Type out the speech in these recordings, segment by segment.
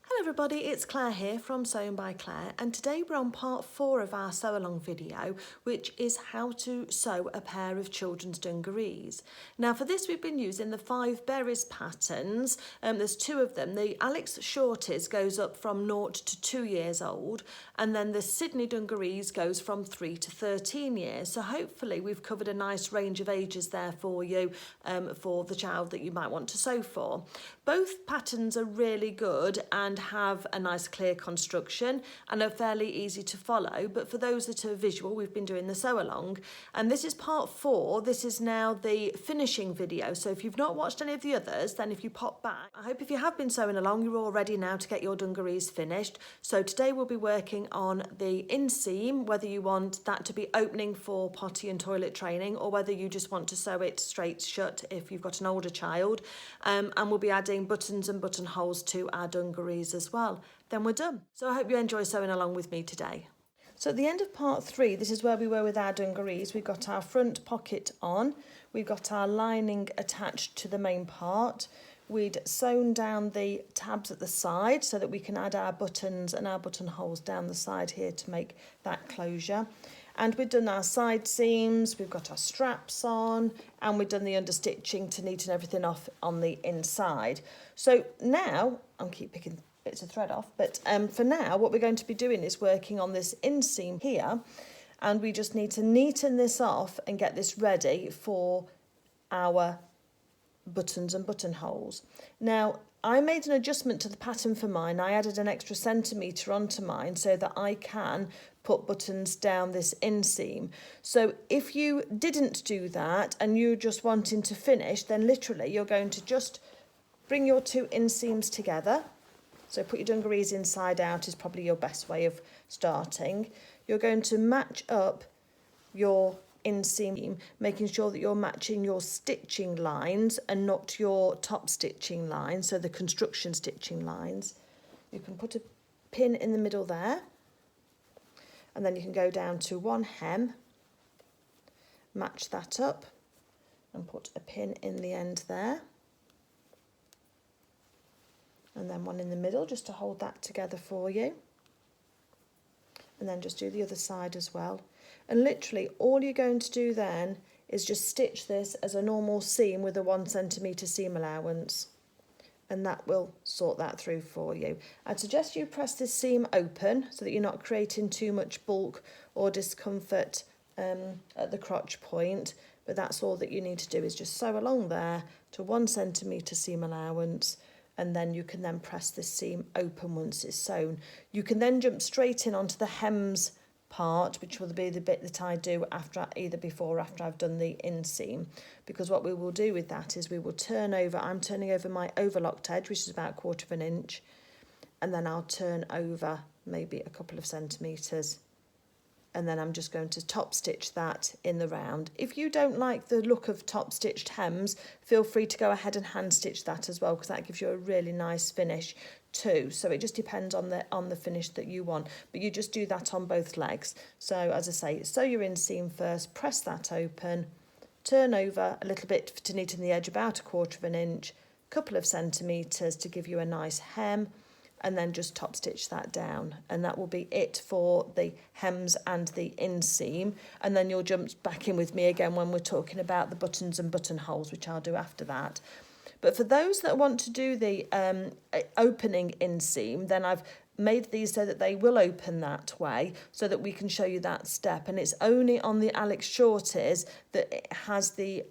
Hello everybody, it's Claire here from Sewing by Claire, and today we're on part 4 of our sew along video, which is how to sew a pair of children's dungarees. Now for this we've been using the 5Berries patterns. There's 2 of them. The Alex Shorties goes up from 0 to 2 years old, and then the Sydney Dungarees goes from 3 to 13 years. So hopefully we've covered a nice range of ages there for you, for the child that you might want to sew for. Both patterns are really good and have a nice clear construction and are fairly easy to follow, but for those that are visual, we've been doing the sew along, and this is part 4. This is now the finishing video, so if you've not watched any of the others, then if you pop back, I hope if you have been sewing along you're all ready now to get your dungarees finished. So today we'll be working on the inseam, whether you want that to be opening for potty and toilet training or whether you just want to sew it straight shut if you've got an older child, and we'll be adding buttons and buttonholes to our dungarees as well. Then we're done. So I hope you enjoy sewing along with me today. So at the end of part 3, this is where we were with our dungarees. We've got our front pocket on, we've got our lining attached to the main part. We'd sewn down the tabs at the side so that we can add our buttons and our buttonholes down the side here to make that closure. And we've done our side seams, we've got our straps on, and we've done the understitching to neaten everything off on the inside. So now, I'll keep picking bits of thread off, but for now what we're going to be doing is working on this inseam here, and we just need to neaten this off and get this ready for our buttons and buttonholes. Now I made an adjustment to the pattern for mine. I added an extra centimetre onto mine so that I can put buttons down this inseam. So if you didn't do that and you're just wanting to finish, then literally you're going to just bring your 2 inseams together. So put your dungarees inside out is probably your best way of starting. You're going to match up your inseam, making sure that you're matching your stitching lines and not your top stitching lines, so the construction stitching lines. You can put a pin in the middle there, and then you can go down to 1 hem, match that up and put a pin in the end there, and then 1 in the middle just to hold that together for you, and then just do the other side as well. And literally all you're going to do then is just stitch this as a normal seam with a 1 centimetre seam allowance, and that will sort that through for you. I'd suggest you press this seam open so that you're not creating too much bulk or discomfort at the crotch point, but that's all that you need to do is just sew along there to 1 centimetre seam allowance, and then you can then press this seam open once it's sewn. You can then jump straight in onto the hems part, which will be the bit that I do after, either before or after I've done the inseam, because what we will do with that is we will turn over, I'm turning over my overlocked edge, which is about 1/4 of an inch, and then I'll turn over maybe a couple of centimetres, and then I'm just going to top stitch that in the round. If you don't like the look of top stitched hems, feel free to go ahead and hand stitch that as well, because that gives you a really nice finish too. So it just depends on the finish that you want, but you just do that on both legs. So as I say, sew your inseam first, press that open, turn over a little bit to neaten the edge, about 1/4 of an inch, couple of centimetres to give you a nice hem, and then just top stitch that down, and that will be it for the hems and the inseam. And then you'll jump back in with me again when we're talking about the buttons and buttonholes, which I'll do after that. But for those that want to do the opening inseam, then I've made these so that they will open that way, so that we can show you that step. And it's only on the Alex Shorties that it has the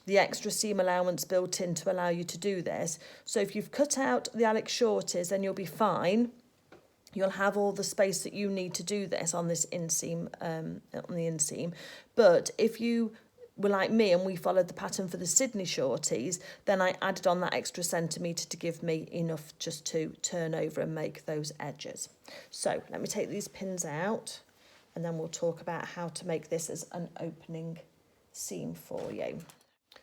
extra seam allowance built in to allow you to do this. So if you've cut out the Alex Shorties, then you'll be fine. You'll have all the space that you need to do this on this inseam, on the inseam. But if you were like me and we followed the pattern for the Sydney Shorties, then I added on that extra centimetre to give me enough just to turn over and make those edges. So let me take these pins out, and then we'll talk about how to make this as an opening seam for you.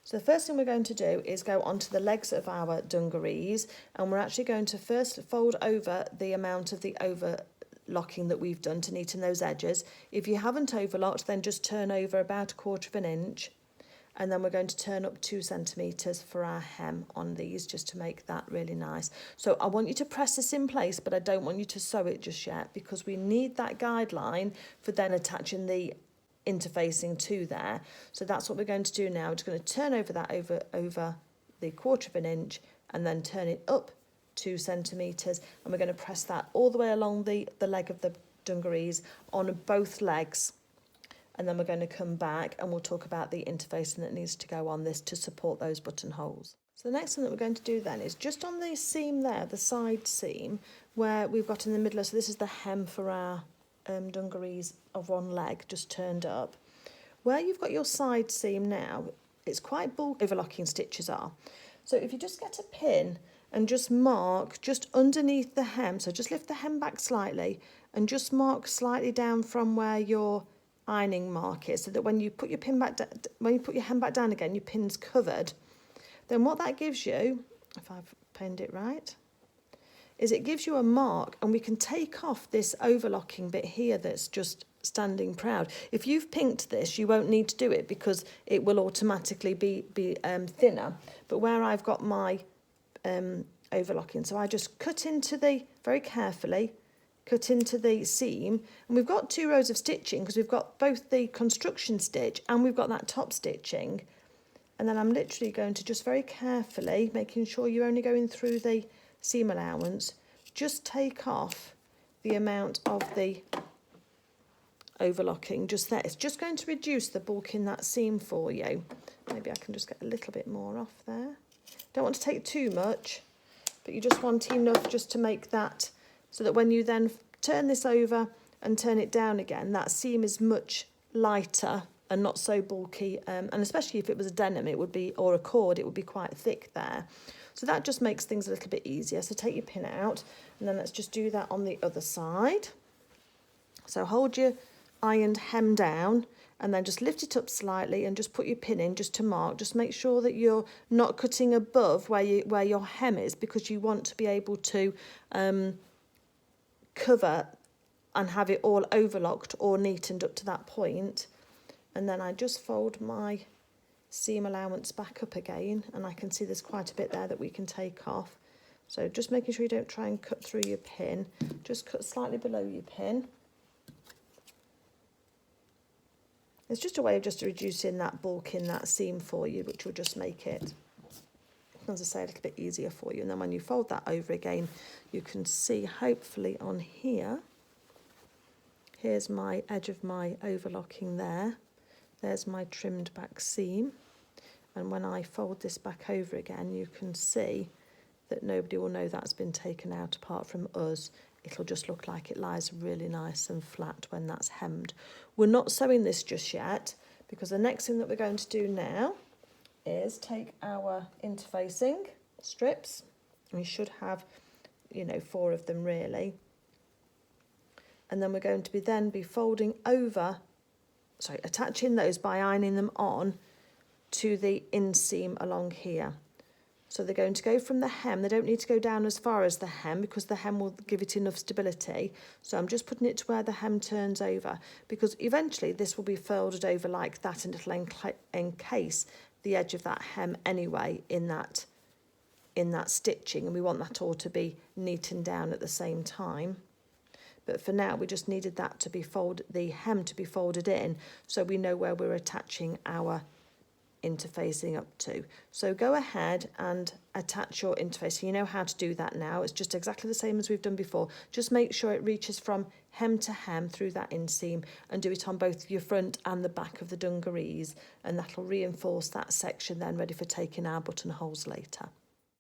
So the first thing we're going to do is go onto the legs of our dungarees, and we're actually going to first fold over the amount of the overlocking that we've done to neaten those edges. If you haven't overlocked, then just turn over about 1/4 of an inch, And then we're going to turn up 2 centimetres for our hem on these, just to make that really nice. So I want you to press this in place, but I don't want you to sew it just yet, because we need that guideline for then attaching the interfacing to there. So that's what we're going to do now. We're just going to turn over that over the 1/4 inch, and then turn it up 2 centimetres, and we're going to press that all the way along the leg of the dungarees on both legs. And then we're going to come back and we'll talk about the interfacing that needs to go on this to support those buttonholes. So the next thing that we're going to do then is just on the seam there, the side seam, where we've got in the middle, so this is the hem for our dungarees of one leg just turned up. Where you've got your side seam now, it's quite bulky, overlocking stitches are. So if you just get a pin and just mark just underneath the hem, so just lift the hem back slightly and just mark slightly down from where your ironing mark is, so that when you put your pin back, when you put your hem back down again, your pin's covered. Then what that gives you, if I've pinned it right, is it gives you a mark, and we can take off this overlocking bit here that's just standing proud. If you've pinked this, you won't need to do it because it will automatically be thinner. But where I've got my overlocking, so I just cut into the, very carefully, cut into the seam, and we've got 2 rows of stitching because we've got both the construction stitch and we've got that top stitching. And then I'm literally going to just very carefully, making sure you're only going through the seam allowance, just take off the amount of the overlocking just there. It's just going to reduce the bulk in that seam for you. Maybe I can just get a little bit more off there. Don't want to take too much, but you just want enough just to make that, so that when you then turn this over and turn it down again, that seam is much lighter and not so bulky, and especially if it was a denim, it would be, or a cord, it would be quite thick there. So that just makes things a little bit easier. So take your pin out, and then let's just do that on the other side. So hold your ironed hem down, and then just lift it up slightly and just put your pin in just to mark. Just make sure that you're not cutting above where your hem is, because you want to be able to cover and have it all overlocked or neatened up to that point. And then I just fold my seam allowance back up again, and I can see there's quite a bit there that we can take off. So just making sure you don't try and cut through your pin, just cut slightly below your pin. It's just a way of just reducing that bulk in that seam for you, which will just make it, as I say, a little bit easier for you. And then when you fold that over again, you can see hopefully on here, here's my edge of my overlocking there. There's my trimmed back seam. And when I fold this back over again, you can see that nobody will know that's been taken out apart from us. It'll just look like it lies really nice and flat when that's hemmed. We're not sewing this just yet, because the next thing that we're going to do now is take our interfacing strips. We should have, 4 of them really. And then we're going to be folding over, attaching those by ironing them on to the inseam along here. So they're going to go from the hem. They don't need to go down as far as the hem, because the hem will give it enough stability. So I'm just putting it to where the hem turns over, because eventually this will be folded over like that, and it'll encase the edge of that hem anyway in that stitching, and we want that all to be neatened down at the same time. But for now, we just needed that to be the hem to be folded in, so we know where we're attaching our interfacing up to. So go ahead and attach your interfacing. You know how to do that now. It's just exactly the same as we've done before. Just make sure it reaches from hem to hem through that inseam, and do it on both your front and the back of the dungarees, and that'll reinforce that section then ready for taking our buttonholes later.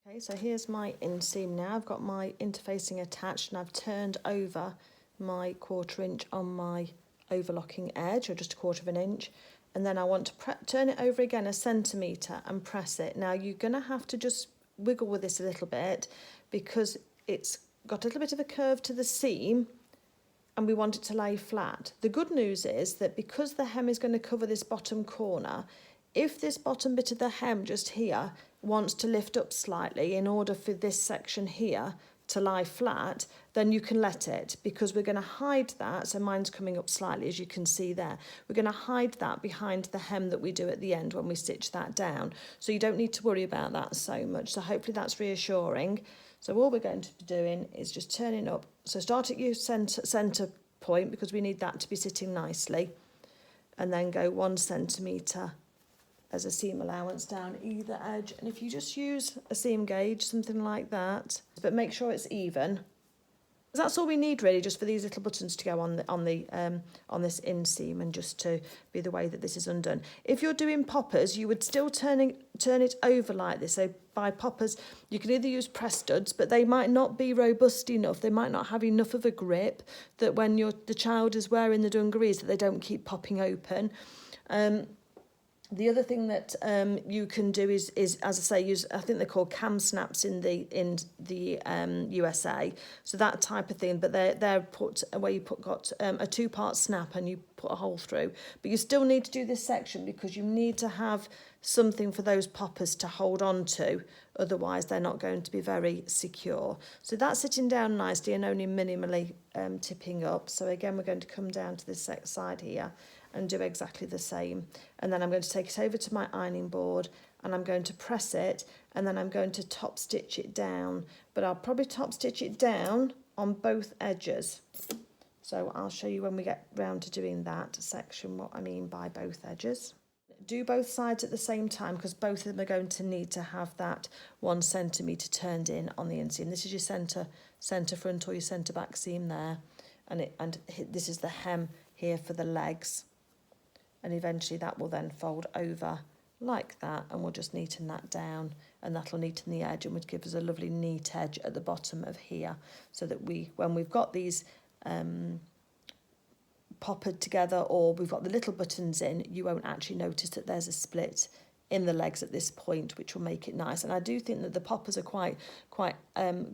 Okay, so here's my inseam now. I've got my interfacing attached, and I've turned over my 1/4 inch on my overlocking edge, or just 1/4 inch. And then I want to turn it over again 1 centimetre and press it. Now you're going to have to just wiggle with this a little bit, because it's got a little bit of a curve to the seam, and we want it to lay flat. The good news is that because the hem is going to cover this bottom corner, if this bottom bit of the hem just here wants to lift up slightly in order for this section here to lie flat, then you can let it, because we're going to hide that. So mine's coming up slightly, as you can see there. We're going to hide that behind the hem that we do at the end when we stitch that down. So you don't need to worry about that so much. So hopefully that's reassuring. So all we're going to be doing is just turning up. So start at your centre point, because we need that to be sitting nicely. And then go 1 centimetre as a seam allowance down either edge. And if you just use a seam gauge, something like that, but make sure it's even. That's all we need really, just for these little buttons to go on this inseam, and just to be the way that this is undone. If you're doing poppers, you would still turn it over like this. So by poppers, you can either use press studs, but they might not be robust enough. They might not have enough of a grip that when the child is wearing the dungarees, that they don't keep popping open. The other thing that you can do is, as I say, use, I think they're called cam snaps in the USA. So that type of thing, but they're put where you got a 2-part snap and you put a hole through. But you still need to do this section, because you need to have something for those poppers to hold on to. Otherwise, they're not going to be very secure. So that's sitting down nicely and only minimally tipping up. So again, we're going to come down to this side here and do exactly the same. And then I'm going to take it over to my ironing board, and I'm going to press it, and then I'm going to top stitch it down. But I'll probably top stitch it down on both edges. So I'll show you when we get round to doing that section what I mean by both edges. Do both sides at the same time, because both of them are going to need to have that 1 centimetre turned in on the inseam. This is your centre front or your centre back seam there, and this is the hem here for the legs. And eventually that will then fold over like that, and we'll just neaten that down, and that'll neaten the edge and would give us a lovely neat edge at the bottom of here, so that when we've got these poppered together, or we've got the little buttons in, you won't actually notice that there's a split in the legs at this point, which will make it nice. And I do think that the poppers are quite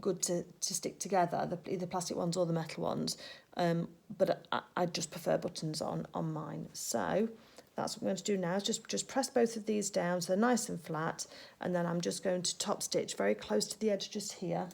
good to stick together, either plastic ones or the metal ones, but I just prefer buttons on mine. So that's what I'm going to do now, is just press both of these down so they're nice and flat, and then I'm just going to top stitch very close to the edge just here.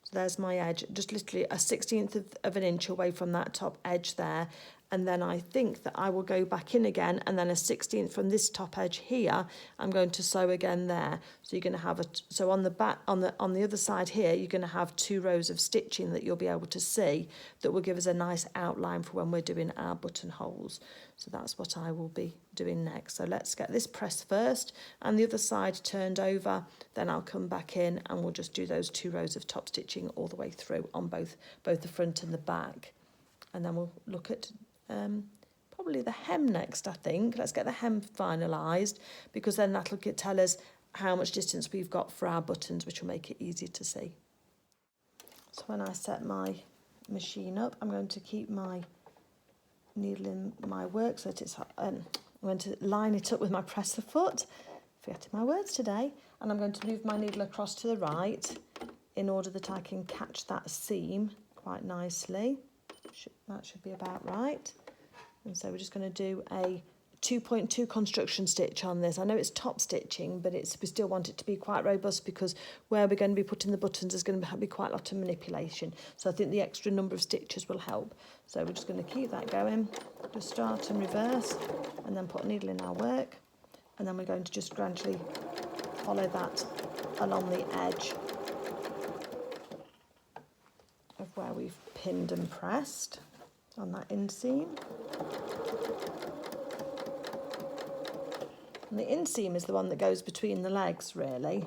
So there's my edge, just literally a 1/16 of an inch away from that top edge there. And then I think that I will go back in again, and then a 1/16 from this top edge here, I'm going to sew again there. So you're going to have so on the back, on the other side here, you're going to have 2 rows of stitching that you'll be able to see, that will give us a nice outline for when we're doing our buttonholes. So that's what I will be doing next. So let's get this pressed first and the other side turned over, then I'll come back in and we'll just do those 2 rows of top stitching all the way through on both the front and the back. And then we'll look at probably the hem next, I think. Let's get the hem finalised, because then that'll tell us how much distance we've got for our buttons, which will make it easier to see. So when I set my machine up, I'm going to keep my needle in my work so that it's I'm going to line it up with my presser foot, forgetting my words today, and I'm going to move my needle across to the right in order that I can catch that seam quite nicely. That should be about right. And so we're just going to do a 2.2 construction stitch on this. I know it's top stitching, but we still want it to be quite robust, because where we're going to be putting the buttons is going to be quite a lot of manipulation. So I think the extra number of stitches will help. So we're just going to keep that going, just start and reverse, and then put a needle in our work. And then we're going to just gradually follow that along the edge of where we've pinned and pressed on that inseam. And the inseam is the one that goes between the legs, really,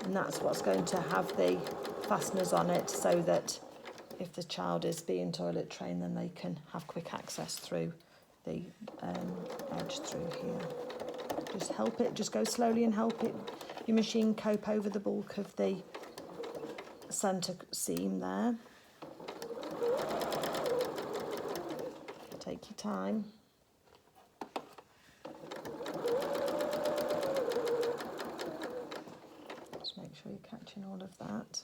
and that's what's going to have the fasteners on it, so that if the child is being toilet trained, then they can have quick access through the edge through here. Just help it, just go slowly and help it, your machine cope over the bulk of the centre seam there. Take your time. Just make sure you're catching all of that.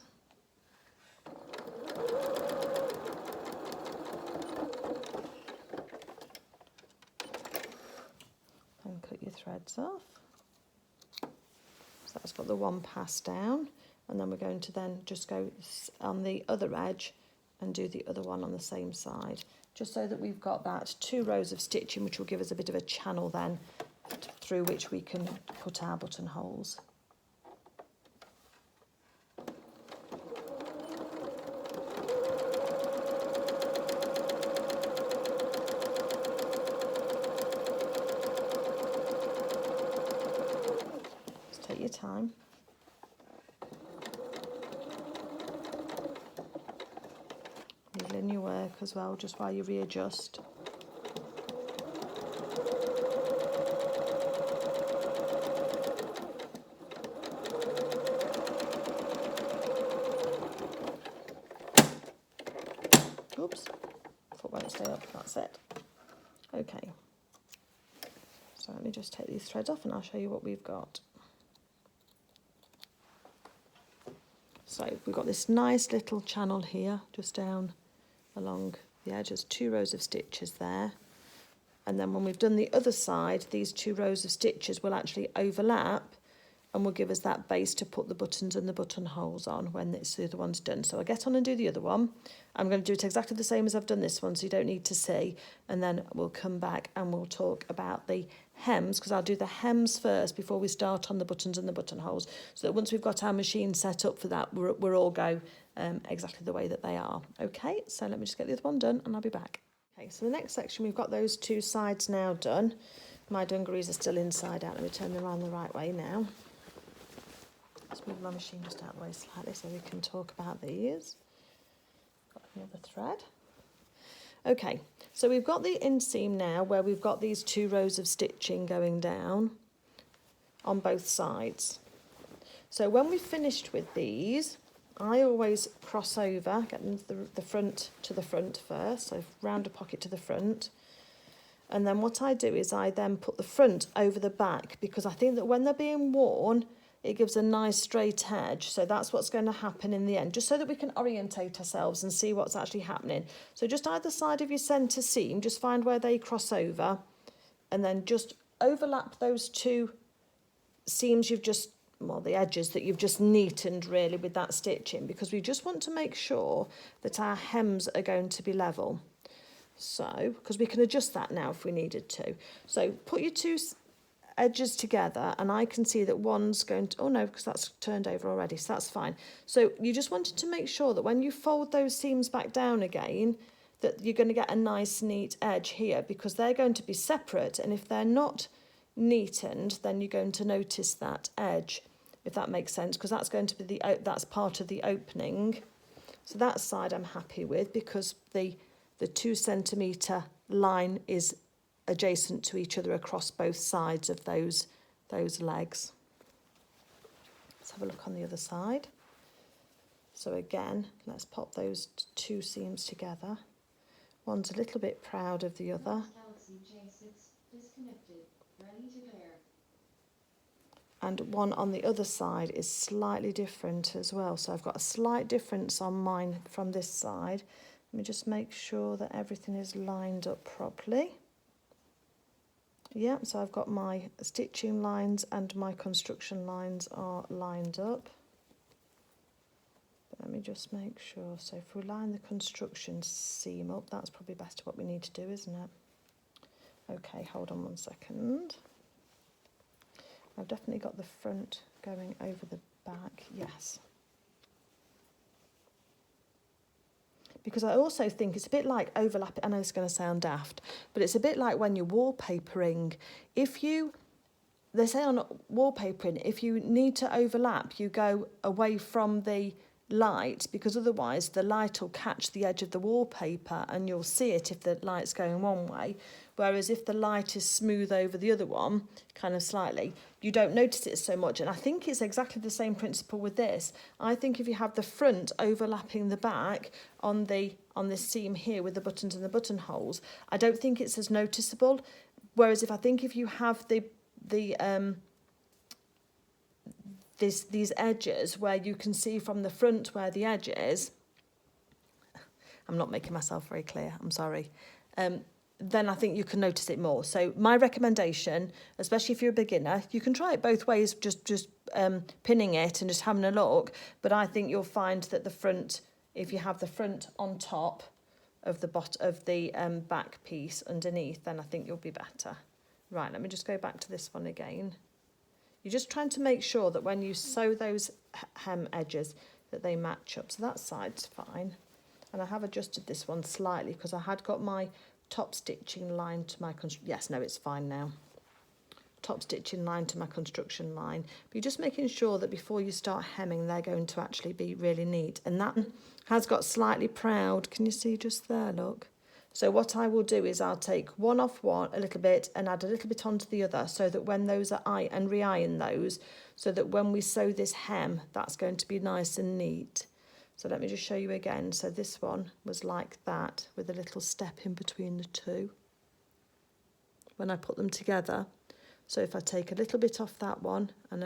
Then cut your threads off. So that's got the 1 pass down. and then we're going to then just go on the other edge and do the other one on the same side, just so that we've got that 2 rows of stitching, which will give us a bit of a channel then through which we can put our buttonholes. Just take your time. Needling your work as well, just while you readjust. Oops, foot won't stay up, that's it. Okay, so let me just take these threads off and I'll show you what we've got. So we've got this nice little channel here, just down along the edge. There's 2 rows of stitches there. And then when we've done the other side, these 2 rows of stitches will actually overlap and will give us that base to put the buttons and the buttonholes on when the other one's done. So I'll get on and do the other one. I'm going to do it exactly the same as I've done this one, so you don't need to see. And then we'll come back and we'll talk about the hems, because I'll do the hems first before we start on the buttons and the buttonholes, so that once we've got our machine set up for that, we're all go exactly the way that they are. Okay, so let me just get the other one done and I'll be back. Okay, so the next section, we've got those 2 sides now done. My dungarees are still inside out. Let me turn them around the right way now. Let's move my machine just out of the way slightly so we can talk about these. Got another thread. Okay, so we've got the inseam now where we've got these 2 rows of stitching going down on both sides. So when we've finished with these, I always cross over, get the front to the front first, so round a pocket to the front. And then what I do is I then put the front over the back, because I think that when they're being worn, it gives a nice straight edge. So that's what's going to happen in the end, just so that we can orientate ourselves and see what's actually happening. So just either side of your centre seam, just find where they cross over and then just overlap those 2 seams you've just, well, the edges that you've just neatened really with that stitching, because we just want to make sure that our hems are going to be level. So, because we can adjust that now if we needed to. So put your 2 edges together and I can see that one's going to, oh no, because that's turned over already, so that's fine. So you just wanted to make sure that when you fold those seams back down again, that you're going to get a nice neat edge here, because they're going to be separate, and if they're not neatened, then you're going to notice that edge, if that makes sense, because that's going to be that's part of the opening. So that side I'm happy with, because the 2 centimetre line is adjacent to each other across both sides of those legs. Let's have a look on the other side. So again, let's pop those 2 seams together. One's a little bit proud of the other. And one on the other side is slightly different as well. So I've got a slight difference on mine from this side. Let me just make sure that everything is lined up properly. Yeah, so I've got my stitching lines and my construction lines are lined up. But let me just make sure. So if we line the construction seam up, that's probably best what we need to do, isn't it? Okay, hold on 1 second. I've definitely got the front going over the back, yes. Because I also think it's a bit like overlapping. I know it's going to sound daft, but it's a bit like when you're wallpapering. They say on wallpapering, if you need to overlap, you go away from the light, because otherwise the light will catch the edge of the wallpaper and you'll see it if the light's going one way. Whereas if the light is smooth over the other one, kind of slightly, you don't notice it so much. And I think it's exactly the same principle with this. I think if you have the front overlapping the back on this seam here with the buttons and the buttonholes, I don't think it's as noticeable. Whereas if you have these edges where you can see from the front where the edge is, I'm not making myself very clear, I'm sorry, then I think you can notice it more. So my recommendation, especially if you're a beginner, you can try it both ways, just pinning it and just having a look, but I think you'll find that the front, if you have the front on top of the back piece underneath, then I think you'll be better. Right, let me just go back to this one again. You're just trying to make sure that when you sew those hem edges that they match up. So that side's fine. And I have adjusted this one slightly because I had got my top stitching line to my yes, no, it's fine now. Top stitching line to my construction line. But you're just making sure that before you start hemming, they're going to actually be really neat. And that has got slightly proud. Can you see just there, look? So what I will do is I'll take one off one a little bit and add a little bit onto the other, so that when those are and re-iron those, so that when we sew this hem, that's going to be nice and neat. So let me just show you again. So this one was like that, with a little step in between the two when I put them together. So if I take a little bit off that one and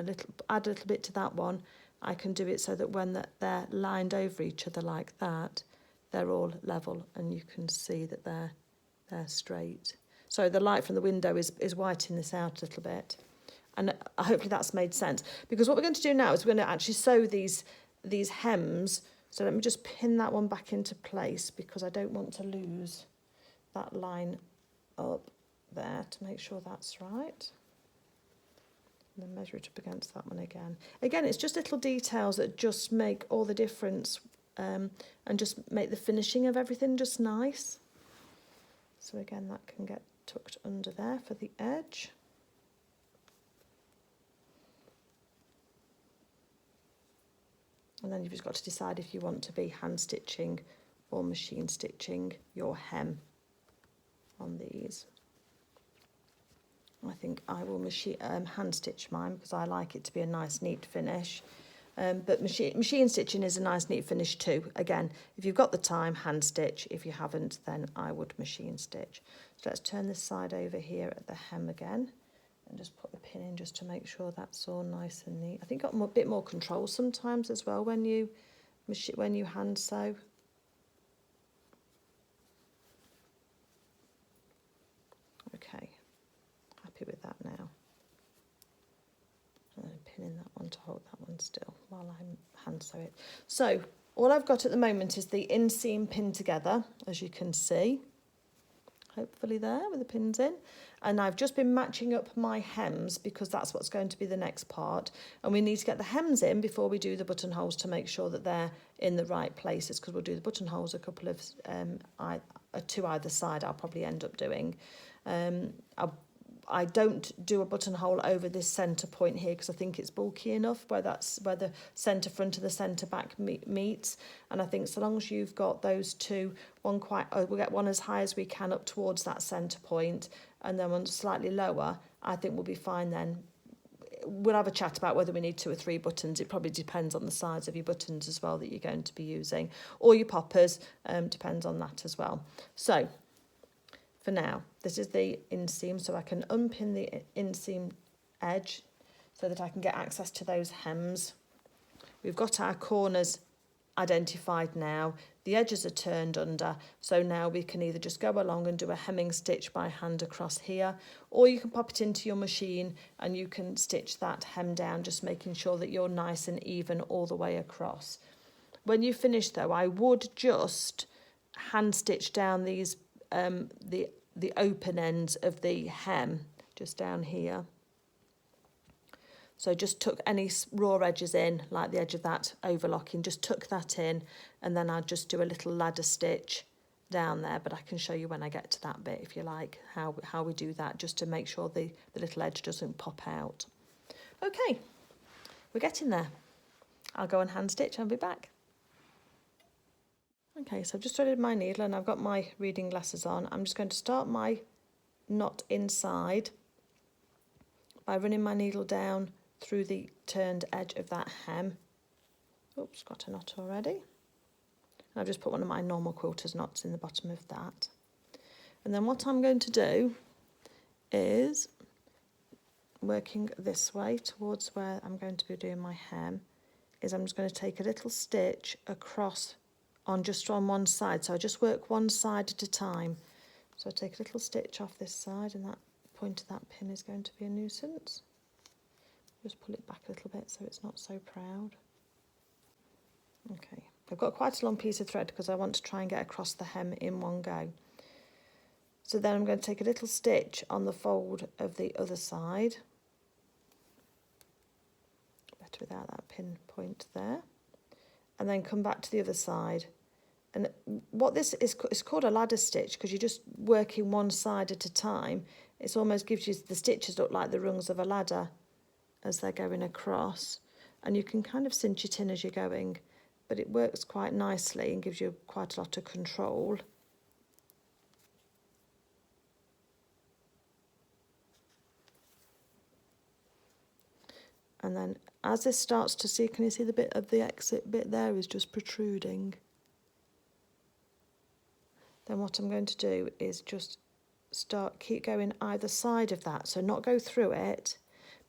add a little bit to that one, I can do it so that when they're lined over each other like that, they're all level and you can see that they're straight. So the light from the window is whitening this out a little bit. And hopefully that's made sense. Because what we're going to do now is we're going to actually sew these hems. So let me just pin that one back into place because I don't want to lose that line up there, to make sure that's right. And then measure it up against that one again. Again, it's just little details that just make all the difference, and just make the finishing of everything just nice. So again, that can get tucked under there for the edge. And then you've just got to decide if you want to be hand stitching or machine stitching your hem on these. I think I will hand stitch mine because I like it to be a nice neat finish. But machine stitching is a nice neat finish too. Again, if you've got the time, hand stitch. If you haven't, then I would machine stitch. So let's turn this side over here at the hem again and just put the pin in just to make sure that's all nice and neat. I think I've got a bit more control sometimes as well when you hand sew. Okay, happy with that now. And then pinning that one to hold that one still while I hand sew it. So all I've got at the moment is the inseam pinned together, as you can see. Hopefully there with the pins in. And I've just been matching up my hems because that's what's going to be the next part. And we need to get the hems in before we do the buttonholes to make sure that they're in the right places, because we'll do the buttonholes a couple of to either side I'll probably end up doing. I don't do a buttonhole over this centre point here because I think it's bulky enough where the centre front and the centre back meets. And I think so long as you've got those two, we'll get one as high as we can up towards that centre point, and then one slightly lower, I think we'll be fine then. We'll have a chat about whether we need 2 or 3 buttons. It probably depends on the size of your buttons as well that you're going to be using, or your poppers, depends on that as well. So for now, this is the inseam, so I can unpin the inseam edge so that I can get access to those hems. We've got our corners identified now. The edges are turned under, so now we can either just go along and do a hemming stitch by hand across here, or you can pop it into your machine and you can stitch that hem down, just making sure that you're nice and even all the way across. When you finish though, I would just hand stitch down these the open ends of the hem just down here. So just tuck any raw edges in, like the edge of that overlocking, just tuck that in, and then I'll just do a little ladder stitch down there, but I can show you when I get to that bit if you like how we do that, just to make sure the little edge doesn't pop out. Okay, we're getting there. I'll go and hand stitch and I'll be back. Okay, so I've just threaded my needle and I've got my reading glasses on. I'm just going to start my knot inside by running my needle down through the turned edge of that hem. Oops, got a knot already. And I've just put one of my normal quilter's knots in the bottom of that. And then what I'm going to do is, working this way towards where I'm going to be doing my hem, is I'm just going to take a little stitch across just on one side. So I just work one side at a time. So I take a little stitch off this side, and that point of that pin is going to be a nuisance. Just pull it back a little bit so it's not so proud. Okay, I've got quite a long piece of thread because I want to try and get across the hem in one go. So then I'm going to take a little stitch on the fold of the other side. Better without that pin point there. And then come back to the other side. And what this is, it's called a ladder stitch because you're just working one side at a time. It almost gives you, the stitches look like the rungs of a ladder as they're going across. And you can kind of cinch it in as you're going, but it works quite nicely and gives you quite a lot of control. And then as this starts to see, can you see the bit of the exit bit there is just protruding? Then what I'm going to do is just keep going either side of that. So not go through it,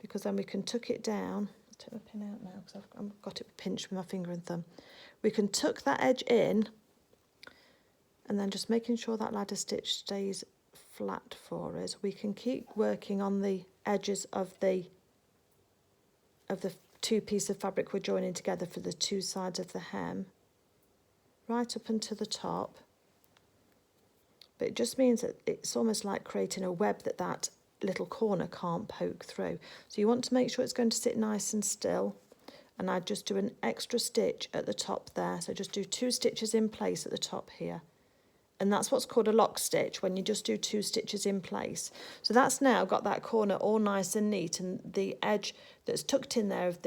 because then we can tuck it down. I'll take my pin out now because I've got it pinched with my finger and thumb. We can tuck that edge in and then just making sure that ladder stitch stays flat for us. We can keep working on the edges of the two pieces of fabric we're joining together for the two sides of the hem, right up until the top. But it just means that it's almost like creating a web that little corner can't poke through. So you want to make sure it's going to sit nice and still. And I just do an extra stitch at the top there. So just do 2 stitches in place at the top here. And that's what's called a lock stitch, when you just do 2 stitches in place. So that's now got that corner all nice and neat, and the edge that's tucked in there of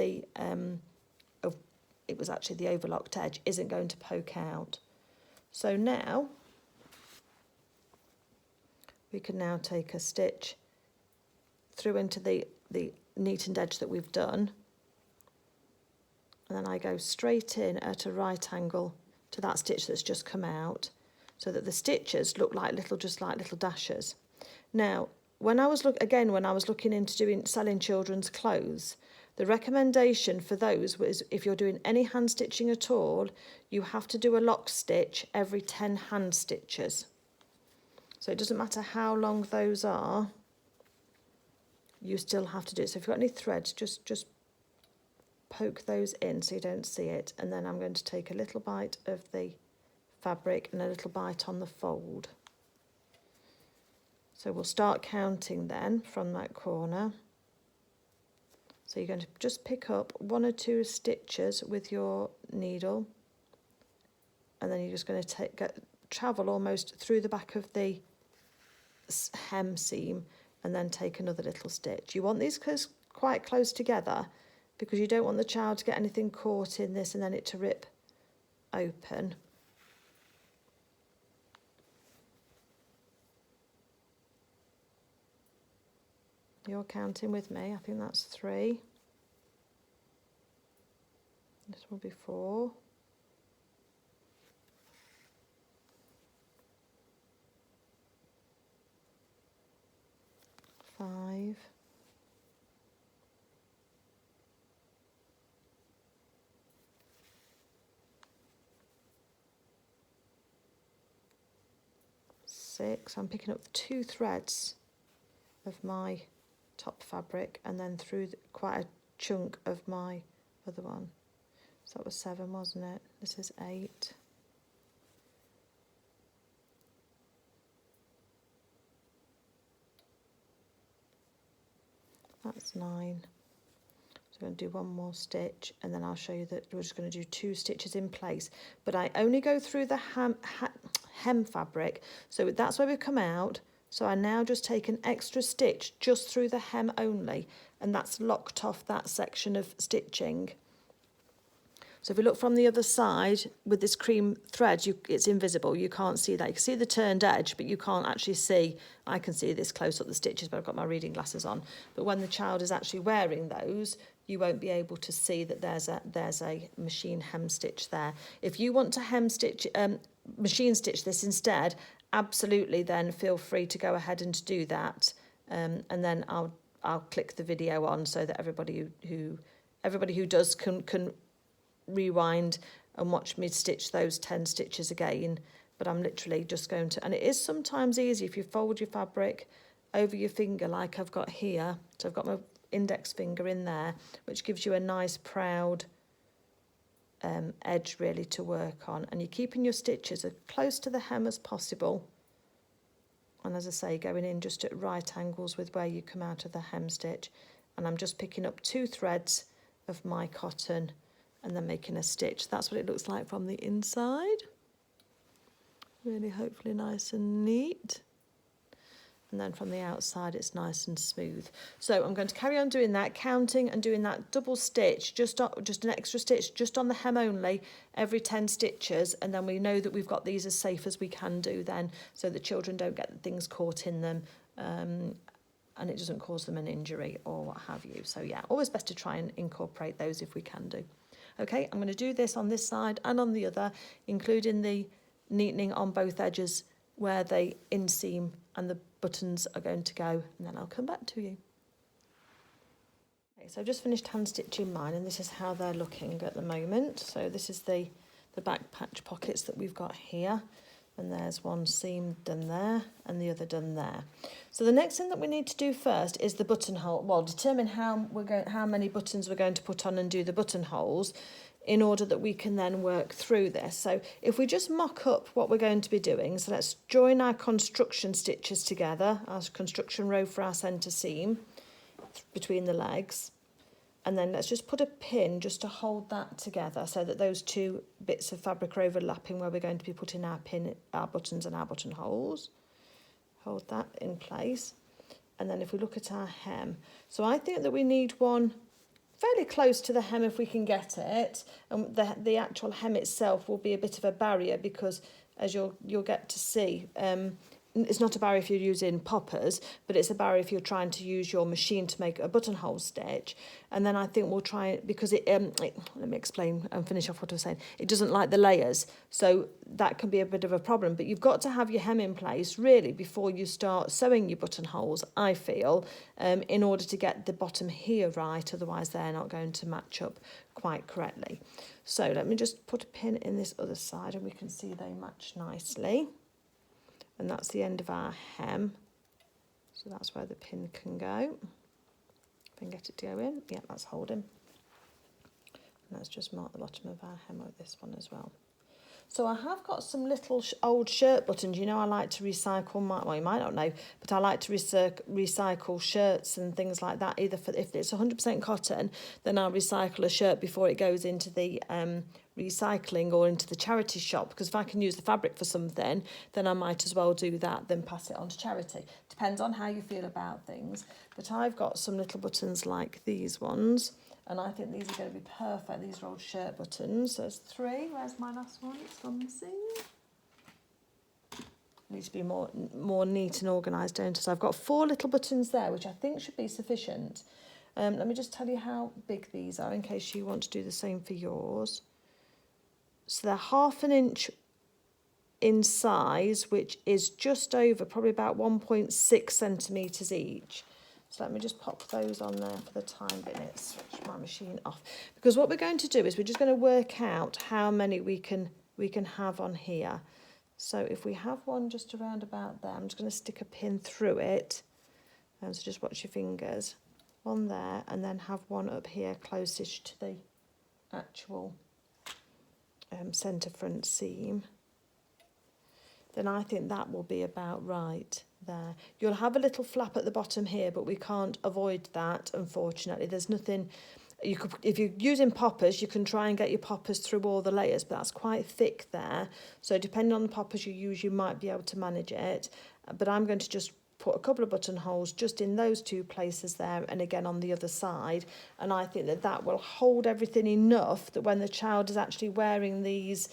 it was actually the overlocked edge, isn't going to poke out. So now we can now take a stitch through into the neatened edge that we've done, and then I go straight in at a right angle to that stitch that's just come out, so that the stitches look like just like little dashes. Now, when I was looking into selling children's clothes, the recommendation for those was, if you're doing any hand stitching at all, you have to do a lock stitch every 10 hand stitches. So it doesn't matter how long those are, you still have to do it. So if you've got any threads, just poke those in so you don't see it. And then I'm going to take a little bite of the fabric and a little bite on the fold. So we'll start counting then from that corner. So you're going to just pick up 1 or 2 stitches with your needle, and then you're just going to travel almost through the back of the hem seam and then take another little stitch. You want these quite close together because you don't want the child to get anything caught in this and then it to rip open. You're counting with me. I think that's 3. This will be 4. 5. 6. I'm picking up 2 threads of my top fabric and then through quite a chunk of my other one. So that was 7, wasn't it? This is 8. That's 9. So I'm going to do 1 more stitch and then I'll show you that we're just going to do 2 stitches in place. But I only go through the hem fabric, so that's where we've come out. So I now just take an extra stitch just through the hem only, and that's locked off that section of stitching. So if we look from the other side with this cream thread, it's invisible, you can't see that. You can see the turned edge, but you can't actually see. I can see this close up the stitches, but I've got my reading glasses on. But when the child is actually wearing those, you won't be able to see that there's a machine hem stitch there. If you want to machine stitch this instead, absolutely then feel free to go ahead and do that. And then I'll click the video on so that everybody who does can rewind and watch me stitch those 10 stitches again. But I'm literally just going to, and it is sometimes easy if you fold your fabric over your finger like I've got here. So I've got my index finger in there, which gives you a nice proud edge really to work on. And you're keeping your stitches as close to the hem as possible. And as I say, going in just at right angles with where you come out of the hem stitch. And I'm just picking up 2 threads of my cotton and then making a stitch. That's what it looks like from the inside. Really hopefully nice and neat. And then from the outside it's nice and smooth. So I'm going to carry on doing that, counting and doing that double stitch, just an extra stitch just on the hem only every 10 stitches, and then we know that we've got these as safe as we can do then, so that children don't get things caught in them and it doesn't cause them an injury or what have you. So yeah, always best to try and incorporate those if we can do. Okay, I'm going to do this on this side and on the other, including the neatening on both edges where the inseam and the buttons are going to go, and then I'll come back to you. Okay, so I've just finished hand stitching mine, and this is how they're looking at the moment. So this is the back patch pockets that we've got here, and there's one seam done there and the other done there. So the next thing that we need to do first is the buttonhole. Well, determine how many buttons we're going to put on and do the buttonholes, in order that we can then work through this. So if we just mock up what we're going to be doing, so let's join our construction stitches together, our construction row for our centre seam between the legs, and then let's just put a pin just to hold that together so that those 2 bits of fabric are overlapping where we're going to be putting our buttons and our buttonholes. Hold that in place. And then if we look at our hem, so I think that we need one fairly close to the hem if we can get it, and the actual hem itself will be a bit of a barrier because, as you'll get to see, it's not a barrier if you're using poppers, but it's a barrier if you're trying to use your machine to make a buttonhole stitch. And then I think we'll try it because let me explain and finish off what I was saying. It doesn't like the layers, so that can be a bit of a problem. But you've got to have your hem in place really before you start sewing your buttonholes, I feel, in order to get the bottom here right. Otherwise, they're not going to match up quite correctly. So let me just put a pin in this other side, and we can see they match nicely. And that's the end of our hem. So that's where the pin can go. If I can get it to go in. Yeah, that's holding. And let's just mark the bottom of our hem with this one as well. So I have got some little old shirt buttons. You know, I like to recycle my, well, you might not know, but I like to recycle shirts and things like that. Either if it's 100% cotton, then I'll recycle a shirt before it goes into the recycling or into the charity shop, because if I can use the fabric for something, then I might as well do that than pass it on to charity. Depends on how you feel about things. But I've got some little buttons like these ones, and I think these are going to be perfect. These are old shirt buttons. So there's 3. Where's my last one? It's gone missing. Needs to be more neat and organised, don't it? So I've got 4 little buttons there, which I think should be sufficient. Let me just tell you how big these are in case you want to do the same for yours. So they're 1/2 inch in size, which is just over, probably about 1.6 centimetres each. So let me just pop those on there for the time being. Switch my machine off. Because what we're going to do is we're just going to work out how many we can have on here. So if we have one just around about there, I'm just going to stick a pin through it. And so just watch your fingers. One there, and then have one up here closest to the actual centre front seam. Then I think that will be about right there. You'll have a little flap at the bottom here, but we can't avoid that, unfortunately. There's nothing, you could, if you're using poppers, you can try and get your poppers through all the layers, but that's quite thick there. So depending on the poppers you use, you might be able to manage it. But I'm going to just put a couple of buttonholes just in those 2 places there, and again on the other side, and I think that will hold everything enough that when the child is actually wearing these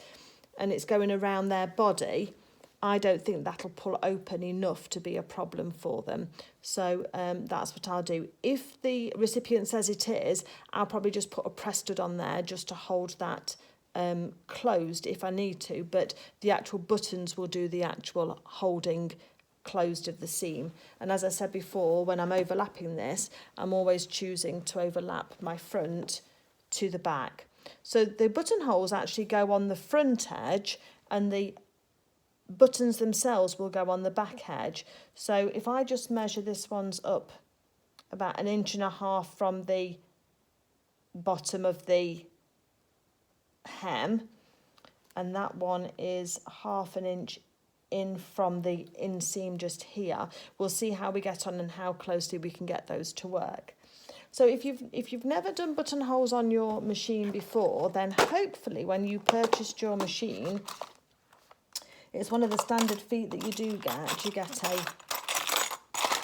and it's going around their body, I don't think that'll pull open enough to be a problem for them. So that's what I'll do. If the recipient says it is, I'll probably just put a press stud on there just to hold that closed if I need to, but the actual buttons will do the actual holding closed of the seam. And as I said before, when I'm overlapping this, I'm always choosing to overlap my front to the back. So the buttonholes actually go on the front edge, and the buttons themselves will go on the back edge. So if I just measure this one's up about 1.5 inches from the bottom of the hem, and that one is 1/2 inch in from the inseam just here. We'll see how we get on and how closely we can get those to work. So if you've never done buttonholes on your machine before, then hopefully when you purchased your machine, it's one of the standard feet that you do get. You get a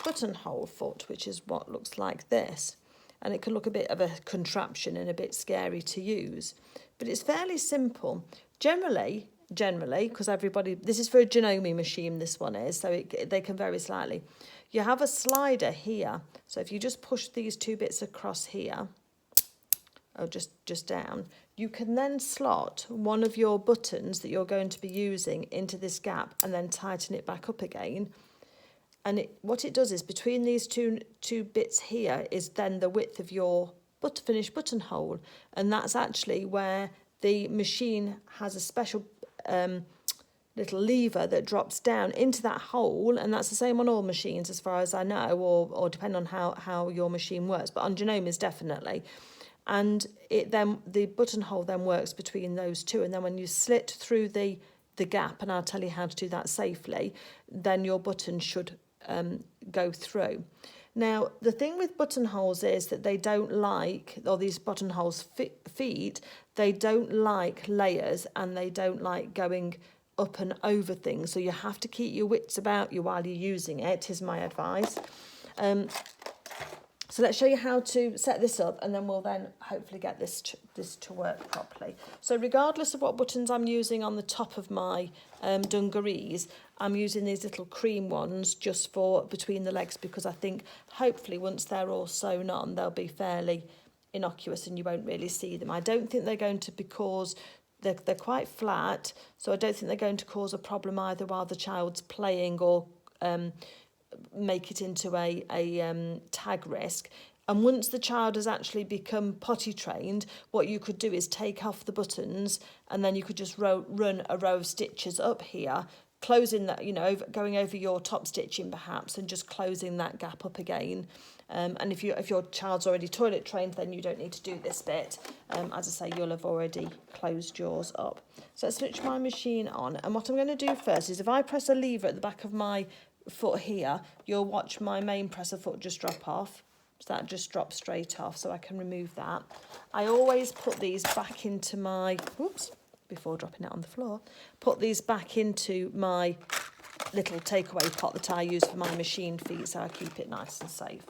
buttonhole foot, which is what looks like this. And it can look a bit of a contraption and a bit scary to use. But it's fairly simple. Generally, because everybody, this is for a Janome machine, this one is, so they can vary slightly. You have a slider here. So if you just push these two bits across here, or just down, you can then slot one of your buttons that you're going to be using into this gap and then tighten it back up again. And what it does is between these two bits here is then the width of your finished buttonhole. And that's actually where the machine has a special little lever that drops down into that hole, and that's the same on all machines as far as I know, or depending on how your machine works, but on Janome's definitely. And the buttonhole then works between those two, and then when you slit through the gap, and I'll tell you how to do that safely, then your button should go through. Now, the thing with buttonholes is that they don't like, or these buttonholes feet, they don't like layers, and they don't like going up and over things. So you have to keep your wits about you while you're using it, is my advice. So let's show you how to set this up, and then we'll then hopefully get this to work properly. So regardless of what buttons I'm using on the top of my dungarees, I'm using these little cream ones just for between the legs, because I think hopefully once they're all sewn on, they'll be fairly innocuous and you won't really see them. I don't think they're going to they're quite flat, so I don't think they're going to cause a problem either while the child's playing or make it into a tag risk. And once the child has actually become potty trained, what you could do is take off the buttons, and then you could just run a row of stitches up here, closing that, going over your top stitching perhaps, and just closing that gap up again. And if your child's already toilet trained, then you don't need to do this bit. As I say, you'll have already closed yours up. So let's switch my machine on. And what I'm going to do first is if I press a lever at the back of my foot here, you'll watch my main presser foot just drop off. So that just drops straight off, so I can remove that. I always put these back into my, before dropping it on the floor, put these back into my little takeaway pot that I use for my machine feet, so I keep it nice and safe.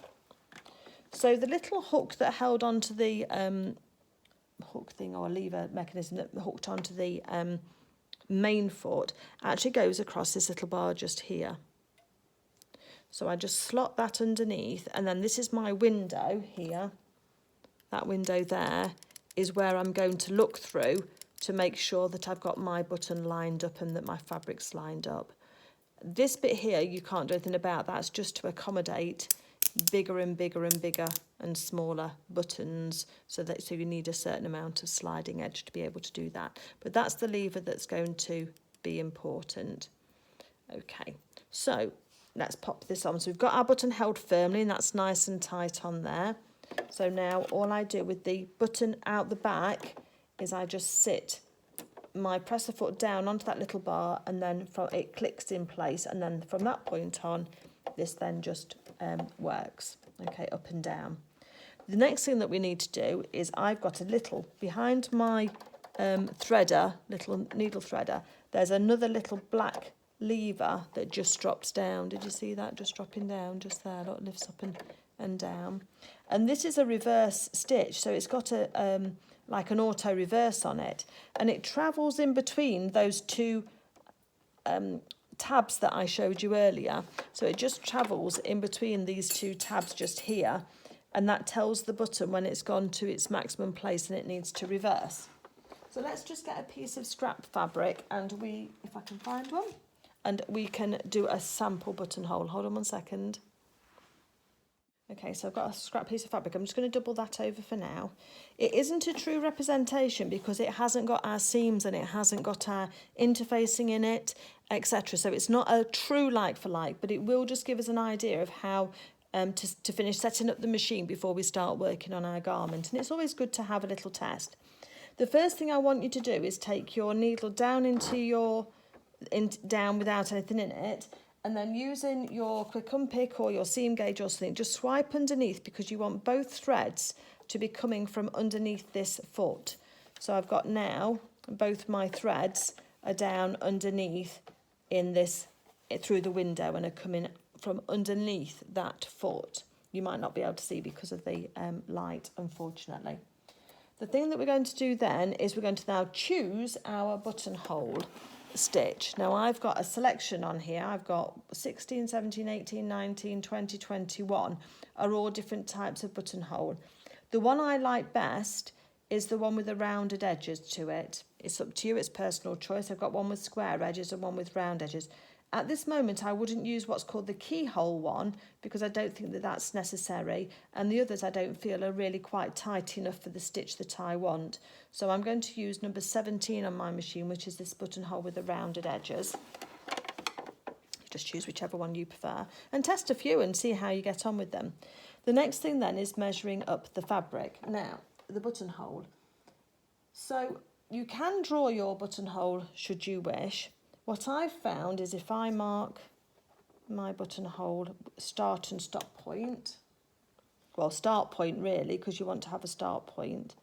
So the little hook that held onto the hook thing, or lever mechanism that hooked onto the main foot actually goes across this little bar just here. So I just slot that underneath, and then this is my window here. That window there is where I'm going to look through to make sure that I've got my button lined up and that my fabric's lined up. This bit here you can't do anything about. That's just to accommodate bigger and bigger and bigger and smaller buttons, so you need a certain amount of sliding edge to be able to do that. But that's the lever that's going to be important. Okay, so let's pop this on. So we've got our button held firmly, and that's nice and tight on there. So now all I do with the button out the back is I just sit my presser foot down onto that little bar, and then it clicks in place, and then from that point on, this then just works, okay, up and down. The next thing that we need to do is I've got a little, behind my threader, little needle threader, there's another little black lever that just drops down. Did you see that just dropping down just there? Look, lifts up and down. And this is a reverse stitch, so it's got a like an auto reverse on it, and it travels in between those two tabs that I showed you earlier. So it just travels in between these two tabs just here, and that tells the button when it's gone to its maximum place and it needs to reverse. So let's just get a piece of scrap fabric, and if I can find one, and we can do a sample buttonhole. Hold on one second. Okay, so I've got a scrap piece of fabric. I'm just going to double that over for now. It isn't a true representation because it hasn't got our seams and it hasn't got our interfacing in it, etc. So it's not a true like for like, but it will just give us an idea of how to finish setting up the machine before we start working on our garment. And it's always good to have a little test. The first thing I want you to do is take your needle down down without anything in it, and then using your quick unpick or your seam gauge or something, just swipe underneath, because you want both threads to be coming from underneath this foot. So I've got now both my threads are down underneath in this, through the window, and are coming from underneath that foot. You might not be able to see because of the light, unfortunately. The thing that we're going to do then is we're going to now choose our buttonhole stitch. Now I've got a selection on here. I've got 16, 17, 18, 19, 20, 21 are all different types of buttonhole. The one I like best is the one with the rounded edges to it. It's up to you, it's personal choice. I've got one with square edges and one with round edges. At this moment, I wouldn't use what's called the keyhole one, because I don't think that that's necessary, and the others I don't feel are really quite tight enough for the stitch that I want. So I'm going to use number 17 on my machine, which is this buttonhole with the rounded edges. Just choose whichever one you prefer and test a few and see how you get on with them. The next thing then is measuring up the fabric. Now, the buttonhole. So you can draw your buttonhole should you wish. What I've found is if I mark my buttonhole start and stop point, well, start point really, because you want to have a start point,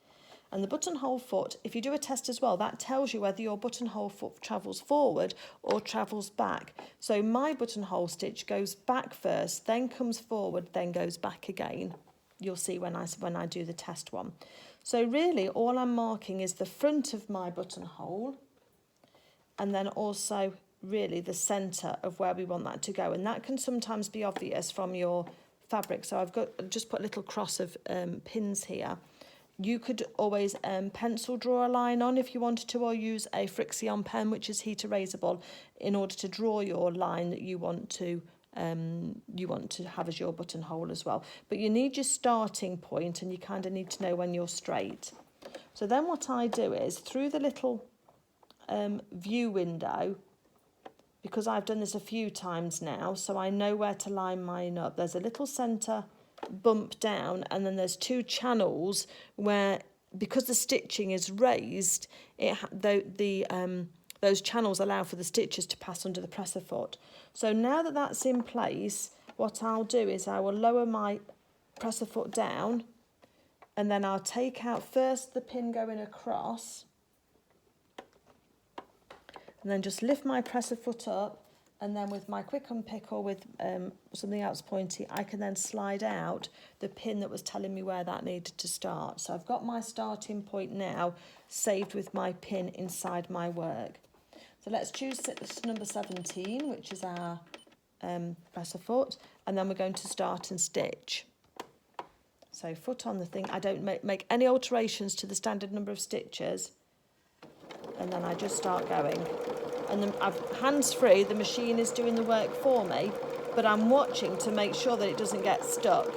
and the buttonhole foot, if you do a test as well, that tells you whether your buttonhole foot travels forward or travels back. So my buttonhole stitch goes back first, then comes forward, then goes back again. You'll see when I do the test one. So really all I'm marking is the front of my buttonhole, and then also really the centre of where we want that to go. And that can sometimes be obvious from your fabric. So I've just put a little cross of pins here. You could always pencil draw a line on if you wanted to, or use a Frixion pen, which is heat erasable, in order to draw your line that you want to have as your buttonhole as well. But you need your starting point, and you kind of need to know when you're straight. So then what I do is, through the little view window, because I've done this a few times now, so I know where to line mine up. There's a little centre bump down, and then there's two channels where, because the stitching is raised, those channels allow for the stitches to pass under the presser foot. So now that that's in place, what I'll do is I will lower my presser foot down, and then I'll take out first the pin going across, and then just lift my presser foot up, and then with my quick unpick or with something else pointy, I can then slide out the pin that was telling me where that needed to start. So I've got my starting point now saved with my pin inside my work. So let's choose number 17, which is our presser foot, and then we're going to start and stitch. So foot on the thing, I don't make any alterations to the standard number of stitches, and then I just start going. And then I've hands-free, the machine is doing the work for me, but I'm watching to make sure that it doesn't get stuck.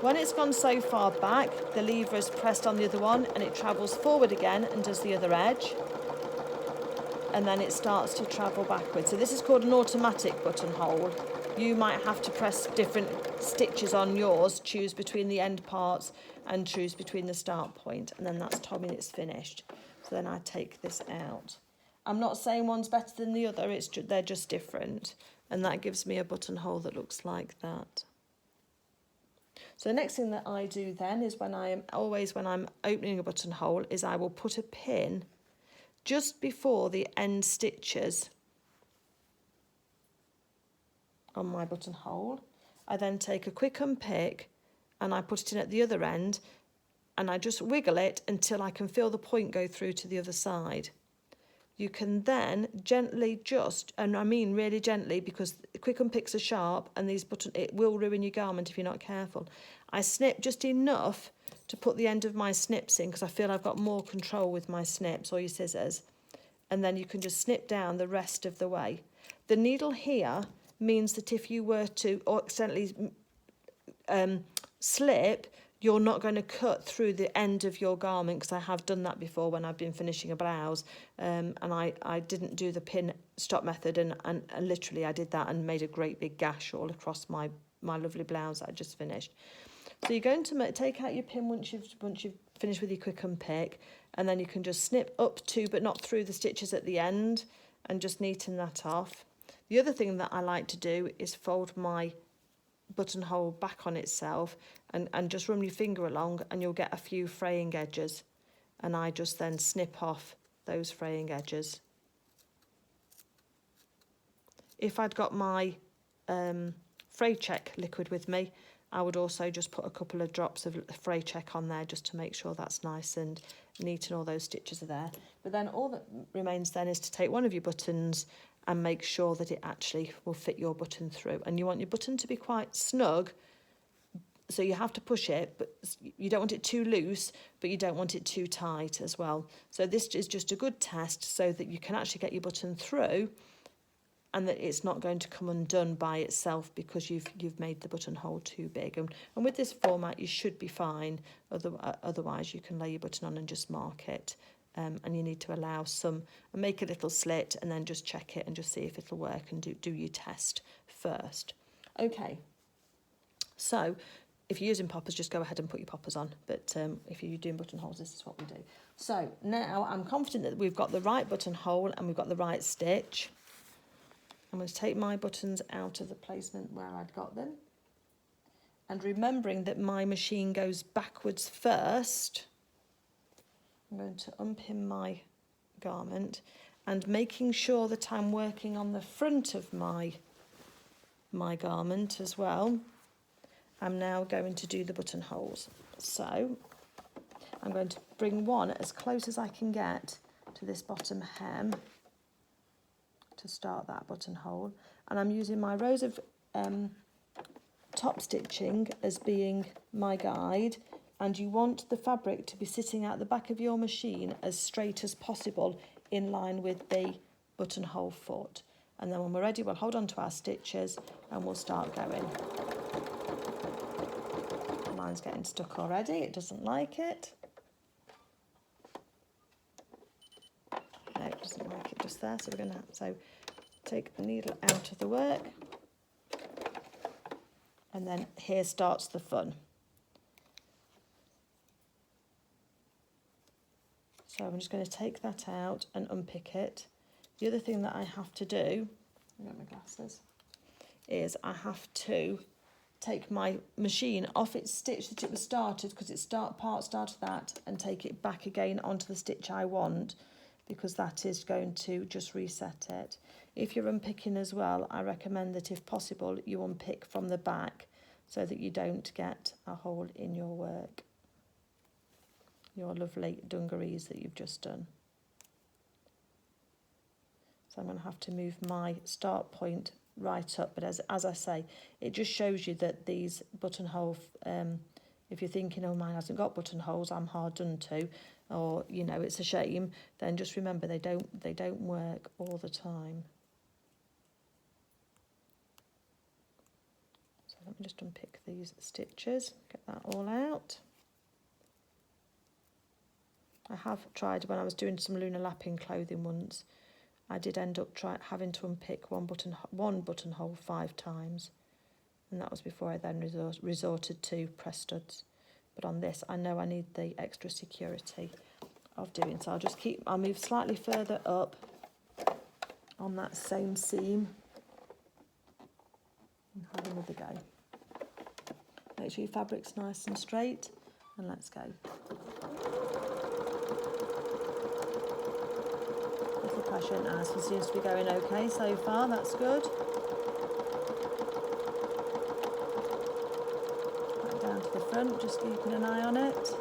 When it's gone so far back, the lever is pressed on the other one, and it travels forward again and does the other edge, and then it starts to travel backwards. So this is called an automatic buttonhole. You might have to press different stitches on yours, choose between the end parts and choose between the start point, and then that's told me it's finished. So then I take this out. I'm not saying one's better than the other, they're just different, and that gives me a buttonhole that looks like that. So the next thing that I do then is when I'm opening a buttonhole, is I will put a pin just before the end stitches on my buttonhole. I then take a quick unpick and I put it in at the other end, and I just wiggle it until I can feel the point go through to the other side. You can then gently and I mean really gently, because quick unpicks are sharp and it will ruin your garment if you're not careful. I snip just enough to put the end of my snips in, because I feel I've got more control with my snips or your scissors, and then you can just snip down the rest of the way. The needle here means that if you were to accidentally slip, you're not going to cut through the end of your garment, because I have done that before when I've been finishing a blouse, and I didn't do the pin stop method, and literally I did that and made a great big gash all across my my lovely blouse that I just finished. So you're going to take out your pin once you've finished with your quick unpick, and then you can just snip up to but not through the stitches at the end and just neaten that off. The other thing that I like to do is fold my buttonhole back on itself and just run your finger along, and you'll get a few fraying edges, and I just then snip off those fraying edges. If I'd got my fray check liquid with me, I would also just put a couple of drops of fray check on there just to make sure that's nice and neat and all those stitches are there. But then all that remains then is to take one of your buttons and make sure that it actually will fit your button through. And you want your button to be quite snug, so you have to push it, but you don't want it too loose, but you don't want it too tight as well. So this is just a good test so that you can actually get your button through, and that it's not going to come undone by itself because you've made the buttonhole too big. And with this format, you should be fine. Otherwise, you can lay your button on and just mark it. And you need to allow some, and make a little slit, and then just check it and just see if it'll work, and do your test first. Okay, so if you're using poppers, just go ahead and put your poppers on. But if you're doing buttonholes, this is what we do. So now I'm confident that we've got the right buttonhole and we've got the right stitch. I'm going to take my buttons out of the placement where I'd got them. And remembering that my machine goes backwards first, I'm going to unpin my garment, and making sure that I'm working on the front of my garment as well, I'm now going to do the buttonholes. So I'm going to bring one as close as I can get to this bottom hem to start that buttonhole, and I'm using my rows of top stitching as being my guide, and you want the fabric to be sitting at the back of your machine as straight as possible in line with the buttonhole foot. And then when we're ready, we'll hold on to our stitches and we'll start going. Mine's getting stuck already, it doesn't like it. No, it doesn't like it just there, so we're going to take the needle out of the work, and then here starts the fun. So I'm just going to take that out and unpick it. The other thing that I have to do, I've got my glasses, is I have to take my machine off its stitch that it was started, because it started that, and take it back again onto the stitch I want, because that is going to just reset it. If you're unpicking as well, I recommend that if possible you unpick from the back so that you don't get a hole in your work, your lovely dungarees that you've just done. So I'm going to have to move my start point right up, but as I say, it just shows you that these buttonhole, if you're thinking, oh, mine hasn't got buttonholes, I'm hard done to, or you know, it's a shame, then just remember they don't work all the time. So let me just unpick these stitches, get that all out. I have tried, when I was doing some lunar lapping clothing once, I did end up having to unpick one buttonhole 5 times, and that was before I then resorted to press studs. But on this, I know I need the extra security of doing so. I'll move slightly further up on that same seam and have another go. Make sure your fabric's nice and straight, and let's go. Little pressure and ice, it seems to be going okay so far, that's good. Back down to the front, just keeping an eye on it.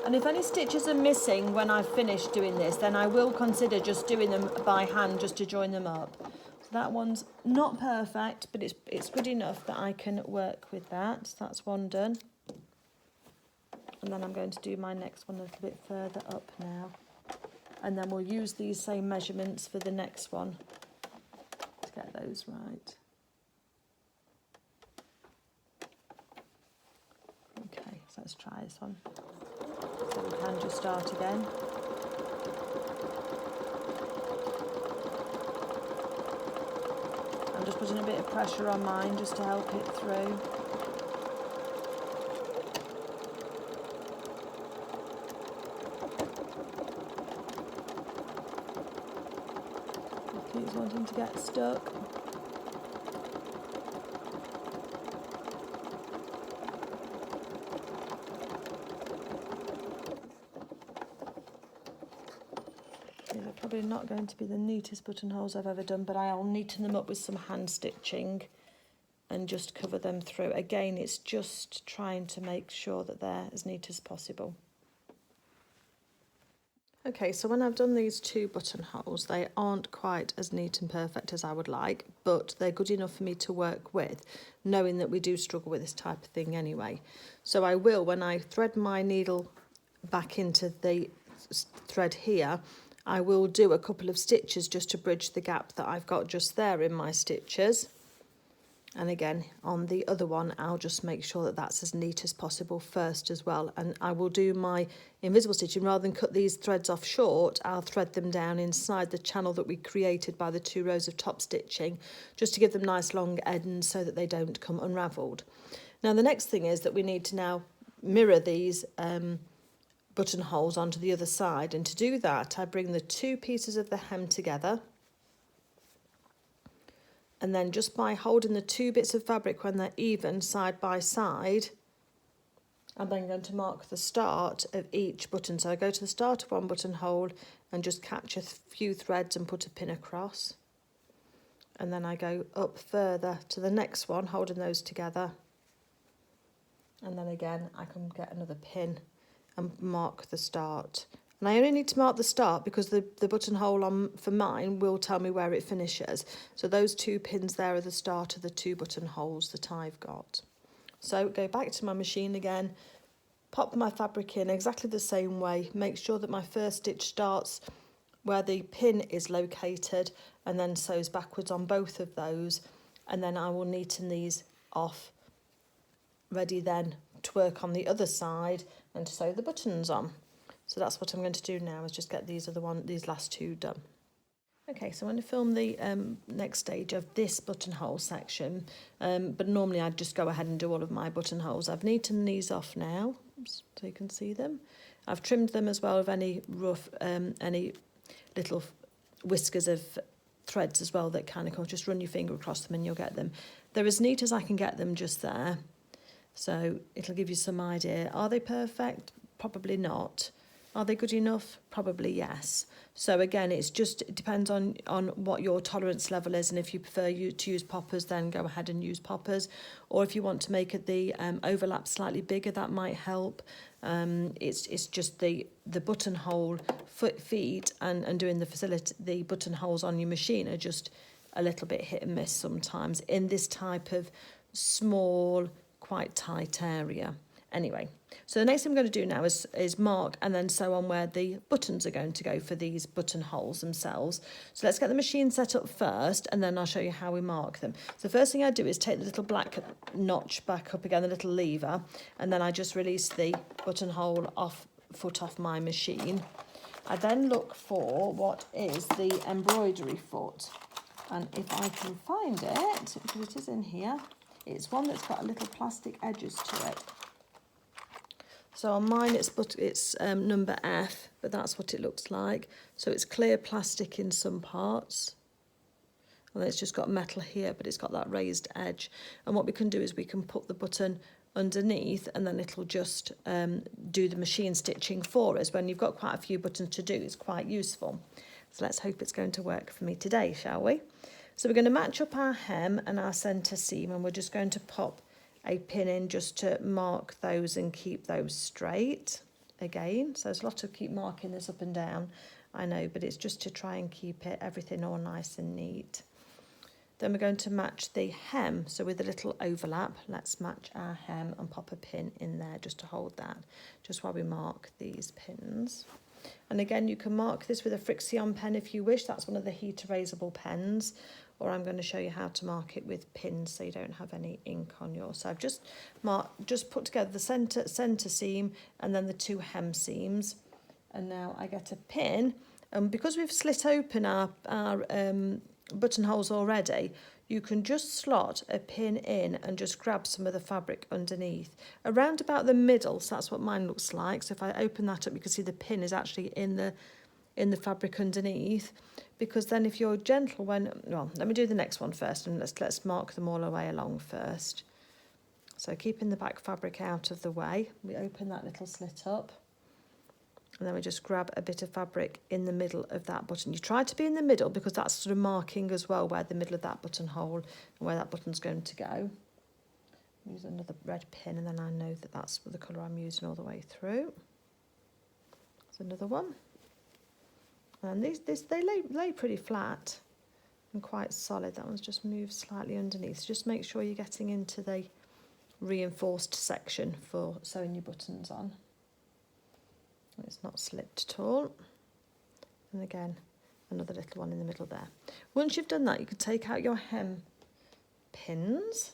And if any stitches are missing when I've finished doing this, then I will consider just doing them by hand just to join them up. So that one's not perfect, but it's good enough that I can work with that. So that's one done. And then I'm going to do my next one a little bit further up now. And then we'll use these same measurements for the next one to get those right. Okay, so let's try this one. So we can just start again. I'm just putting a bit of pressure on mine just to help it through. It keeps wanting to get stuck. These are probably not going to be the neatest buttonholes I've ever done, but I'll neaten them up with some hand stitching and just cover them through. Again, it's just trying to make sure that they're as neat as possible. Okay, so when I've done these 2 buttonholes, they aren't quite as neat and perfect as I would like, but they're good enough for me to work with, knowing that we do struggle with this type of thing anyway. So I will, when I thread my needle back into the thread here, I will do a couple of stitches just to bridge the gap that I've got just there in my stitches. And again, on the other one, I'll just make sure that that's as neat as possible first as well. And I will do my invisible stitching. Rather than cut these threads off short, I'll thread them down inside the channel that we created by the 2 rows of top stitching, just to give them nice long ends so that they don't come unravelled. Now, the next thing is that we need to now mirror these buttonholes onto the other side. And to do that, I bring the 2 pieces of the hem together. And then just by holding the 2 bits of fabric when they're even side by side, I'm then going to mark the start of each button. So I go to the start of one buttonhole and just catch a few threads and put a pin across. And then I go up further to the next one, holding those together. And then again, I can get another pin and mark the start. And I only need to mark the start because the buttonhole on for mine will tell me where it finishes. So those 2 pins there are the start of the 2 buttonholes that I've got. So go back to my machine again, pop my fabric in exactly the same way, make sure that my first stitch starts where the pin is located and then sews backwards on both of those, and then I will neaten these off, ready then to work on the other side and to sew the buttons on. So that's what I'm going to do now, is just get these last 2 done. Okay, so I'm going to film the next stage of this buttonhole section, but normally I'd just go ahead and do all of my buttonholes. I've neatened these off now, so you can see them. I've trimmed them as well of any rough, any little whiskers of threads as well that kind of come. Just run your finger across them and you'll get them. They're as neat as I can get them just there. So it'll give you some idea. Are they perfect? Probably not. Are they good enough? Probably yes. So again, it depends on what your tolerance level is, and if you prefer to use poppers, then go ahead and use poppers. Or if you want to make it the overlap slightly bigger, that might help. It's just the buttonhole feet and doing the buttonholes on your machine are just a little bit hit and miss sometimes in this type of small, quite tight area. Anyway, so the next thing I'm going to do now is mark and then sew on where the buttons are going to go for these buttonholes themselves. So let's get the machine set up first, and then I'll show you how we mark them. So the first thing I do is take the little black notch back up again, the little lever, and then I just release the buttonhole foot off my machine. I then look for what is the embroidery foot, and if I can find it, because it is in here, it's one that's got a little plastic edges to it. So on mine it's number F, but that's what it looks like. So it's clear plastic in some parts. And it's just got metal here, but it's got that raised edge. And what we can do is we can put the button underneath, and then it'll just do the machine stitching for us. When you've got quite a few buttons to do, it's quite useful. So let's hope it's going to work for me today, shall we? So we're going to match up our hem and our centre seam, and we're just going to pop a pin in just to mark those and keep those straight again. So there's a lot of keep marking this up and down, I know, but it's just to try and keep everything all nice and neat. Then we're going to match the hem. So with a little overlap, let's match our hem and pop a pin in there just to hold that, just while we mark these pins. And again, you can mark this with a Frixion pen if you wish. That's one of the heat erasable pens. Or I'm going to show you how to mark it with pins so you don't have any ink on yours. So I've just put together the centre seam and then the 2 hem seams. And now I get a pin. And because we've slit open our buttonholes already, you can just slot a pin in and just grab some of the fabric underneath around about the middle. So that's what mine looks like. So if I open that up, you can see the pin is actually in the fabric underneath, because then if you're gentle when, well, let me do the next one first, and let's mark them all the way along first. So keeping the back fabric out of the way, we open that little slit up, and then we just grab a bit of fabric in the middle of that button. You try to be in the middle because that's sort of marking as well where the middle of that buttonhole and where that button's going to go. Use another red pin, and then I know that that's the colour I'm using all the way through. There's another one. And they lay pretty flat and quite solid. That one's just moved slightly underneath. So just make sure you're getting into the reinforced section for sewing your buttons on. It's not slipped at all. And again, another little one in the middle there. Once you've done that, you can take out your hem pins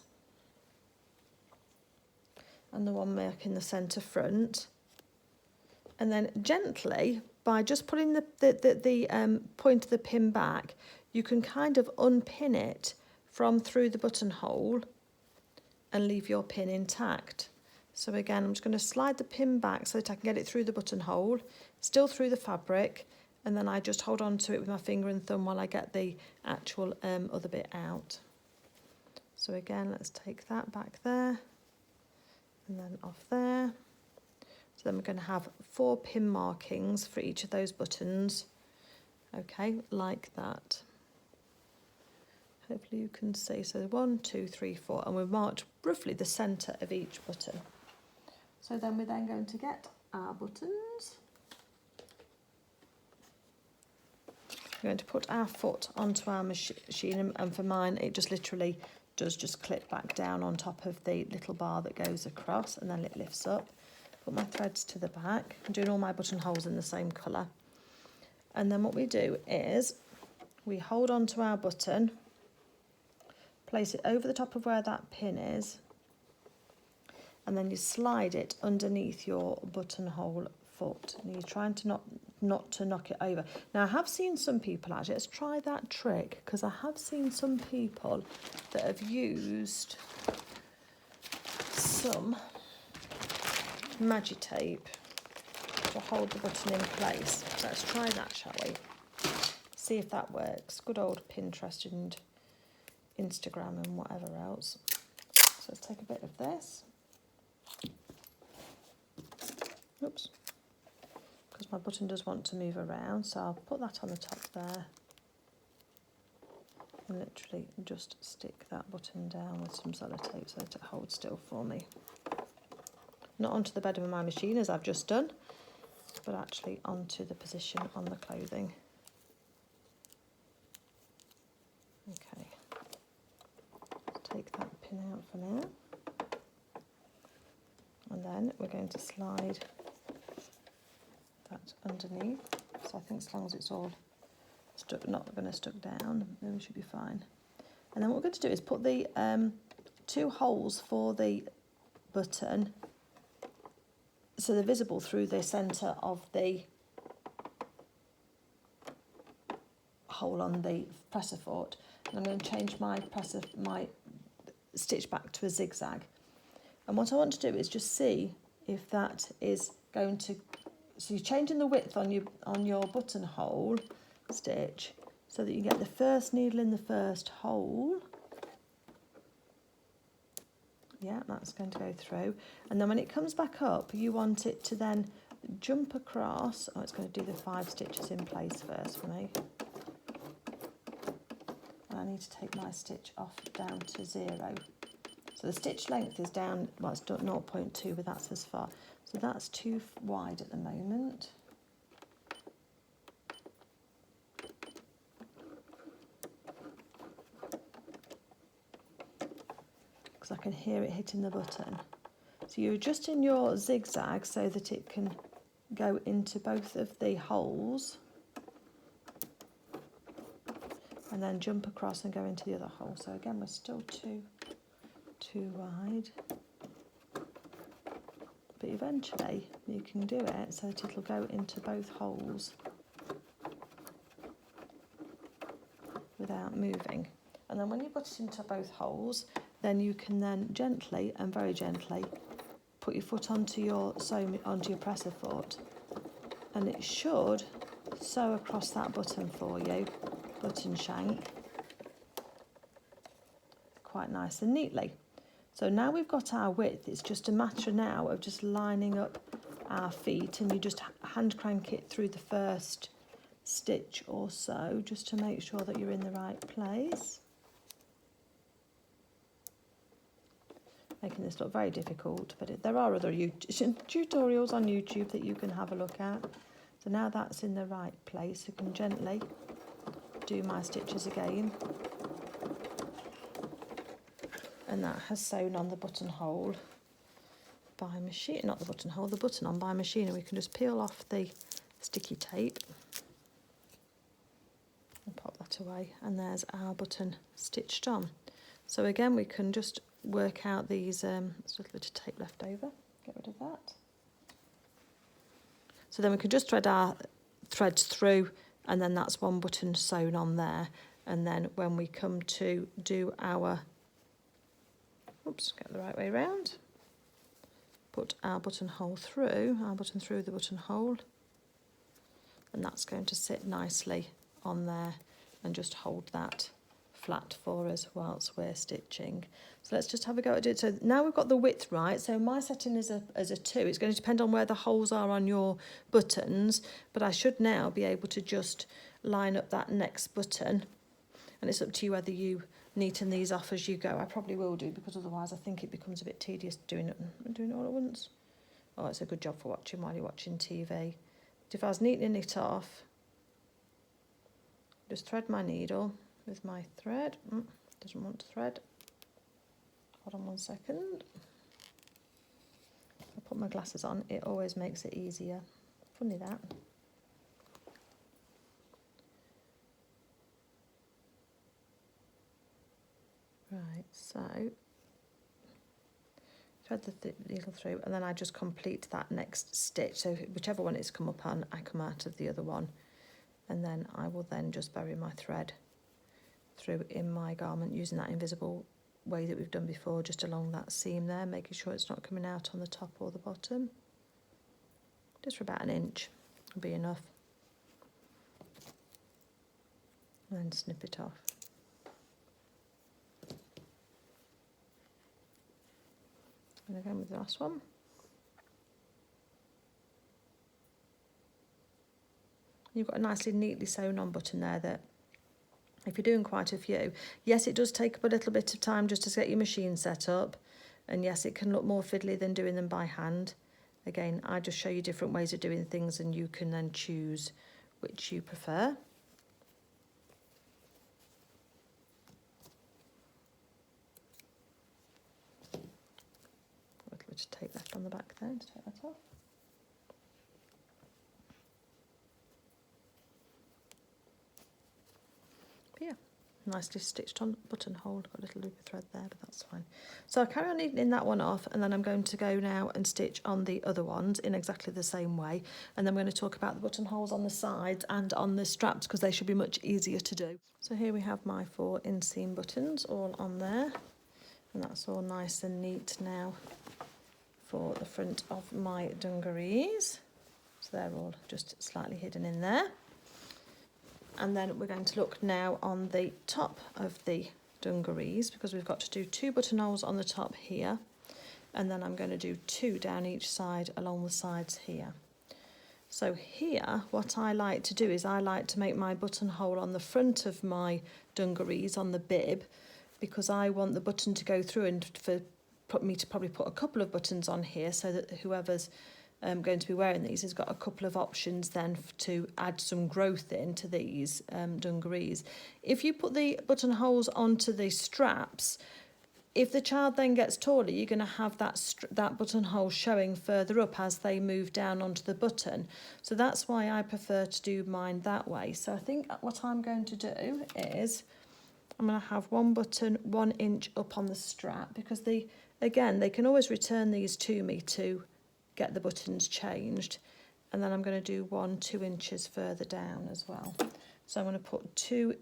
and the one marking the centre front, and then gently, by just putting the point of the pin back, you can kind of unpin it from through the buttonhole and leave your pin intact. So again, I'm just going to slide the pin back so that I can get it through the buttonhole, still through the fabric, and then I just hold on to it with my finger and thumb while I get the actual other bit out. So again, let's take that back there and then off there. So then we're going to have 4 pin markings for each of those buttons. Okay, like that. Hopefully you can see. So 1, 2, 3, 4, and we've marked roughly the centre of each button. So then we're then going to get our buttons. We're going to put our foot onto our machine, and for mine it just literally does just clip back down on top of the little bar that goes across, and then it lifts up. Put my threads to the back. I'm doing all my buttonholes in the same colour. And then what we do is we hold on to our button, place it over the top of where that pin is, and then you slide it underneath your buttonhole foot. And you're trying to not to knock it over. Now I have seen some people, actually, let's try that trick, because I have seen some people that have used some Magi tape to hold the button in place. Let's try that, shall we? See if that works. Good old Pinterest and Instagram and whatever else. So let's take a bit of this. Oops. Because my button does want to move around, so I'll put that on the top there. And literally just stick that button down with some sellotape so that it holds still for me. Not onto the bed of my machine as I've just done, but actually onto the position on the clothing. Okay, take that pin out for now. And then we're going to slide that underneath. So I think as long as it's all stuck, not going to stuck down, then we should be fine. And then what we're going to do is put the 2 holes for the button, so they're visible through the centre of the hole on the presser foot. And I'm going to change my stitch back to a zigzag. And what I want to do is just see if that is going to, so you're changing the width on your buttonhole stitch so that you get the first needle in the first hole. Yeah, that's going to go through. And then when it comes back up, you want it to then jump across. Oh, it's going to do the 5 stitches in place first for me. And I need to take my stitch off down to 0. So the stitch length is down, well, it's 0.2, but that's as far. So that's too wide at the moment. Because I can hear it hitting the button. So you're adjusting your zigzag so that it can go into both of the holes, and then jump across and go into the other hole. So again, we're still too wide, but eventually you can do it so that it'll go into both holes without moving. And then when you put it into both holes, then you can then gently and very gently put your foot onto your presser foot, and it should sew across that button for you, button shank, quite nice and neatly. So now we've got our width, it's just a matter now of just lining up our feet, and you just hand crank it through the first stitch or so just to make sure that you're in the right place. Making this look very difficult, but there are other tutorials on YouTube that you can have a look at. So now that's in the right place, I can gently do my stitches again. And that has sewn on the buttonhole by machine, not the buttonhole, the button on by machine, and we can just peel off the sticky tape and pop that away, and there's our button stitched on. So again, we can just work out these, there's a little bit of tape left over, get rid of that. So then we can just thread our threads through, and then that's one button sewn on there. And then when we come to do our, oops, get the right way round, put our buttonhole through, our button through the buttonhole, and that's going to sit nicely on there and just hold that flat for us whilst we're stitching. So let's just have a go at it. So now we've got the width right. So my setting is a 2. It's going to depend on where the holes are on your buttons, but I should now be able to just line up that next button, and it's up to you whether you neaten these off as you go. I probably will do, because otherwise I think it becomes a bit tedious doing it all at once. Oh, it's a good job for watching while you're watching TV. But if I was neatening it off, just thread my needle with my thread. Doesn't want to thread. Hold on 1 second. If I put my glasses on, it always makes it easier. Funny that. Right, so thread the needle through, and then I just complete that next stitch. So whichever one it's come up on, I come out of the other one, and then I will then just bury my thread through in my garment using that invisible way that we've done before, just along that seam there, making sure it's not coming out on the top or the bottom. Just for about 1 inch will be enough. And then snip it off. And again with the last one. You've got a nicely neatly sewn on button there that, if you're doing quite a few, yes, it does take up a little bit of time just to get your machine set up, and yes, it can look more fiddly than doing them by hand. Again, I just show you different ways of doing things, and you can then choose which you prefer. A little bit of tape left on the back there to take that off. Yeah, nicely stitched on buttonhole. Got a little loop of thread there, but that's fine. So I'll carry on neatening that one off, and then I'm going to go now and stitch on the other ones in exactly the same way. And then we're going to talk about the buttonholes on the sides and on the straps, because they should be much easier to do. So here we have my 4 inseam buttons all on there, and that's all nice and neat now for the front of my dungarees. So they're all just slightly hidden in there. And then we're going to look now on the top of the dungarees, because we've got to do 2 buttonholes on the top here, and then I'm going to do 2 down each side along the sides here. So here, what I like to do is I like to make my buttonhole on the front of my dungarees on the bib, because I want the button to go through, and for me to probably put a couple of buttons on here, so that whoever's going to be wearing these has got a couple of options then to add some growth into these dungarees. If you put the buttonholes onto the straps, if the child then gets taller, you're going to have that buttonhole showing further up as they move down onto the button. So that's why I prefer to do mine that way. So I think what I'm going to do is I'm going to have one button 1 inch up on the strap, because again, they can always return these to me to get the buttons changed, and then I'm going to do 1 2 inches further down as well. So I'm going to put 2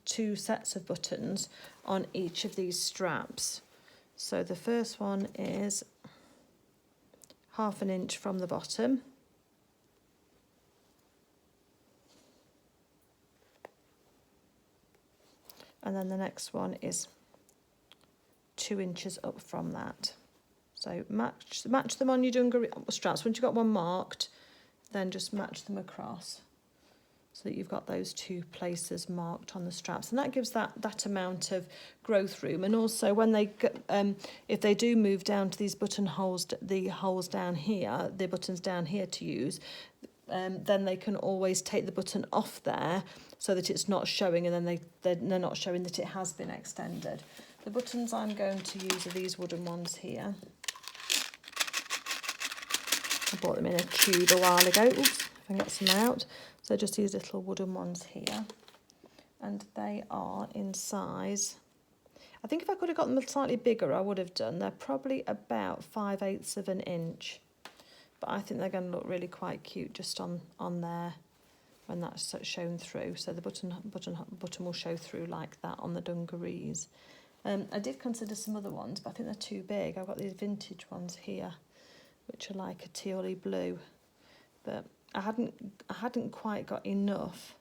two sets of buttons on each of these straps. So the first one is 1/2 inch from the bottom. And then the next one is 2 inches up from that. So match them on your dungaree straps. Once you've got one marked, then just match them across so that you've got those two places marked on the straps, and that gives that amount of growth room. And also when they if they do move down to these buttonholes, the holes down here, the buttons down here to use, then they can always take the button off there so that it's not showing, and then they're not showing that it has been extended. The buttons I'm going to use are these wooden ones here. I bought them in a tube a while ago. Oops, if I can get some out. So just these little wooden ones here. And they are in size, I think if I could have got them slightly bigger, I would have done. They're probably about 5/8 of an inch. But I think they're going to look really quite cute just on there when that's shown through. So the button will show through like that on the dungarees. I did consider some other ones, but I think they're too big. I've got these vintage ones here, which are like a tealy blue, but I hadn't quite got enough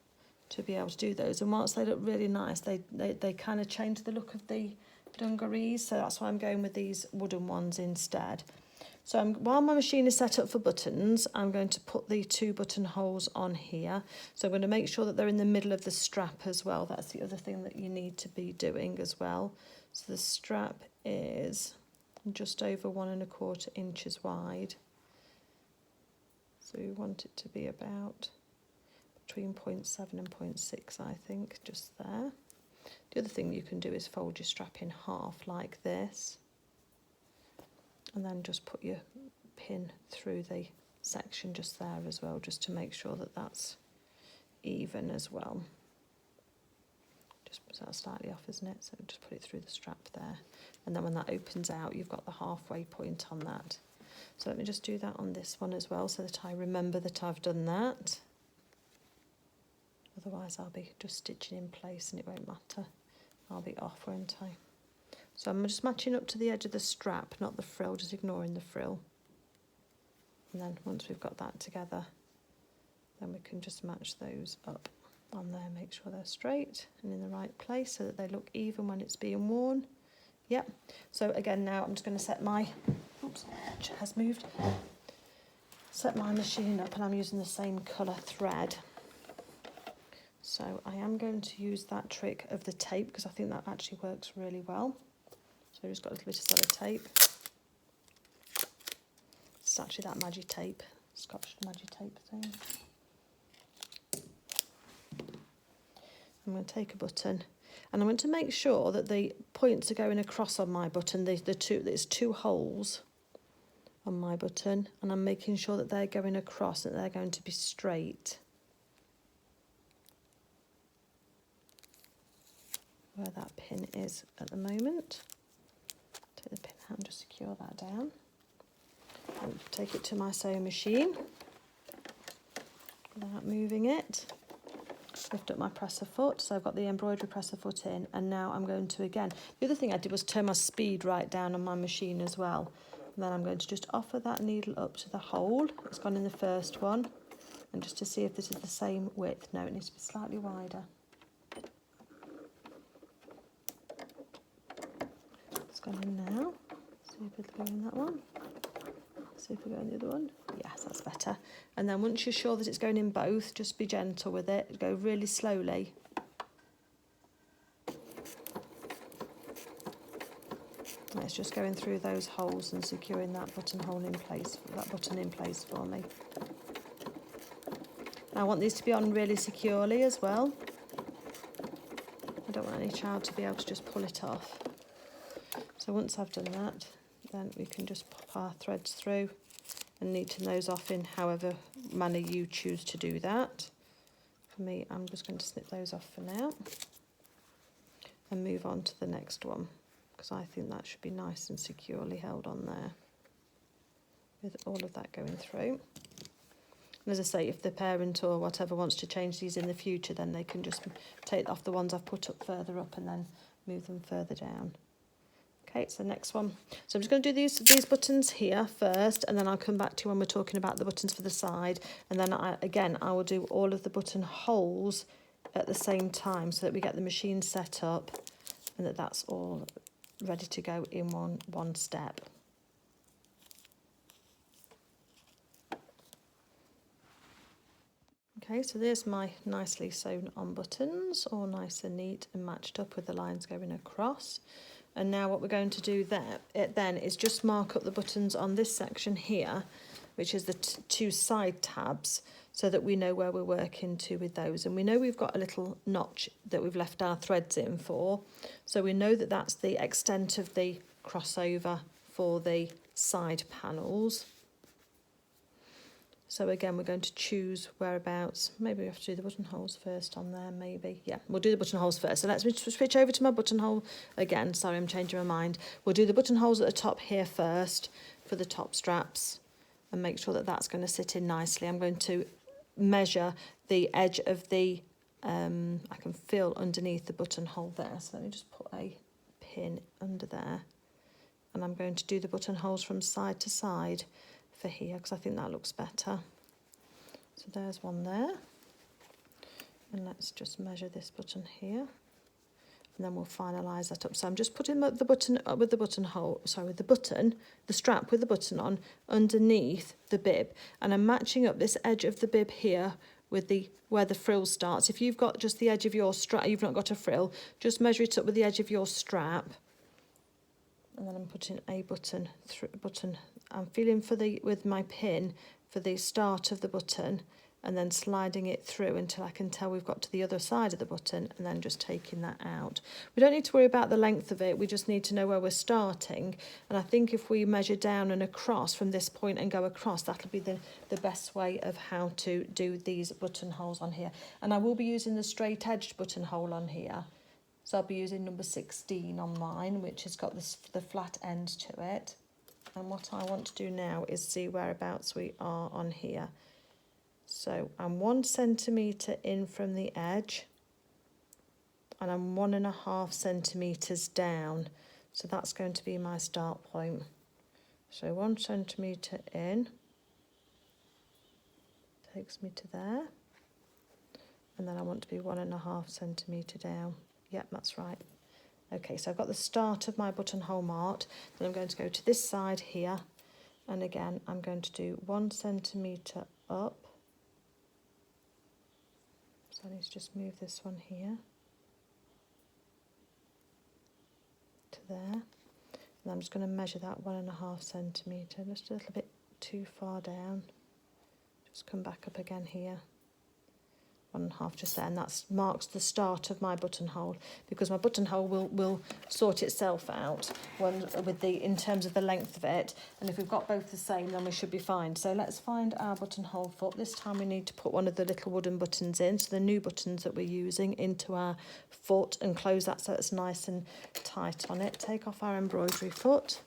to be able to do those. And whilst they look really nice, they kind of change the look of the dungarees, so that's why I'm going with these wooden ones instead. So while my machine is set up for buttons, I'm going to put the 2 buttonholes on here. So I'm going to make sure that they're in the middle of the strap as well. That's the other thing that you need to be doing as well. So the strap is just over 1 1/4 inches wide. So we want it to be about between 0.7 and 0.6, I think, just there. The other thing you can do is fold your strap in half like this, and then just put your pin through the section just there as well, just to make sure that that's even as well. Just that's slightly off, isn't it? So just put it through the strap there, and then when that opens out, you've got the halfway point on that. So let me just do that on this one as well, so that I remember that I've done that. Otherwise I'll be just stitching in place and it won't matter. I'll be off, won't I? So I'm just matching up to the edge of the strap, not the frill, just ignoring the frill. And then once we've got that together, then we can just match those up on there, make sure they're straight and in the right place so that they look even when it's being worn. Yep. So again, now I'm just going to set my, oops, it has moved. Set my machine up, and I'm using the same colour thread. So I am going to use that trick of the tape because I think that actually works really well. So I've just got a little bit of sellotape. It's actually that magic tape, Scotch magic tape thing. I'm going to take a button, and I'm going to make sure that the points are going across on my button. There's 2 holes on my button, and I'm making sure that they're going across, that they're going to be straight. Where that pin is at the moment. Take the pin out and just secure that down. And take it to my sewing machine without moving it. Lift up my presser foot, so I've got the embroidery presser foot in, and now I'm going to again. The other thing I did was turn my speed right down on my machine as well. And then I'm going to just offer that needle up to the hole that's gone in the first one, and just to see if this is the same width. No, it needs to be slightly wider. It's gone in now. See if it'll go in that one. See if we go in the other one. Yes, that's better. And then once you're sure that it's going in both, just be gentle with it. Go really slowly. And it's just going through those holes and securing that buttonhole in place, that button in place for me. I want these to be on really securely as well. I don't want any child to be able to just pull it off. So once I've done that, then we can just pop our threads through and neaten those off in however manner you choose to do that. For me, I'm just going to snip those off for now and move on to the next one, because I think that should be nice and securely held on there with all of that going through. And as I say, if the parent or whatever wants to change these in the future, then they can just take off the ones I've put up further up and then move them further down. Okay, so the next one. So I'm just going to do these buttons here first, and then I'll come back to when we're talking about the buttons for the side. And then I will do all of the buttonholes at the same time so that we get the machine set up and that's all ready to go in one step. Okay, so there's my nicely sewn on buttons, all nice and neat and matched up with the lines going across. And now what we're going to do then is just mark up the buttons on this section here, which is the two side tabs, so that we know where we're working to with those. And we know we've got a little notch that we've left our threads in for. So we know that that's the extent of the crossover for the side panels. So again, we're going to choose whereabouts. Maybe we have to do the buttonholes first on there, maybe. Yeah, we'll do the buttonholes first. So let's switch over to my buttonhole again. Sorry, I'm changing my mind. We'll do the buttonholes at the top here first for the top straps and make sure that that's going to sit in nicely. I'm going to measure the edge of the, I can feel underneath the buttonhole there. So let me just put a pin under there. And I'm going to do the buttonholes from side to side for here, because I think that looks better. So there's one there, and let's just measure this button here, and then we'll finalize that up. So I'm just putting the button with the buttonhole, sorry, with the strap with the button on underneath the bib, and I'm matching up this edge of the bib here with where the frill starts. If you've got just the edge of your strap, you've not got a frill, just measure it up with the edge of your strap. And then I'm putting a button. I'm feeling with my pin for the start of the button, and then sliding it through until I can tell we've got to the other side of the button, and then just taking that out. We don't need to worry about the length of it. We just need to know where we're starting. And I think if we measure down and across from this point and go across, that'll be the best way of how to do these buttonholes on here. And I will be using the straight edged buttonhole on here. So I'll be using number 16 on mine, which has got the flat end to it. And what I want to do now is see whereabouts we are on here. So I'm 1 centimetre in from the edge, and I'm 1.5 centimetres down. So that's going to be my start point. So 1 centimetre in takes me to there. And then I want to be 1.5 centimetre down. Yep, that's right. Okay, so I've got the start of my buttonhole marked. Then I'm going to go to this side here, and again I'm going to do 1 centimetre up. So I need to just move this one here to there. And I'm just going to measure that 1.5 centimetre, just a little bit too far down. Just come back up again here. 1.5 just there, and that marks the start of my buttonhole, because my buttonhole will sort itself out in terms of the length of it, and if we've got both the same, then we should be fine. So let's find our buttonhole foot. This time we need to put one of the little wooden buttons in, so the new buttons that we're using, into our foot, and close that so it's nice and tight on it. Take off our embroidery foot,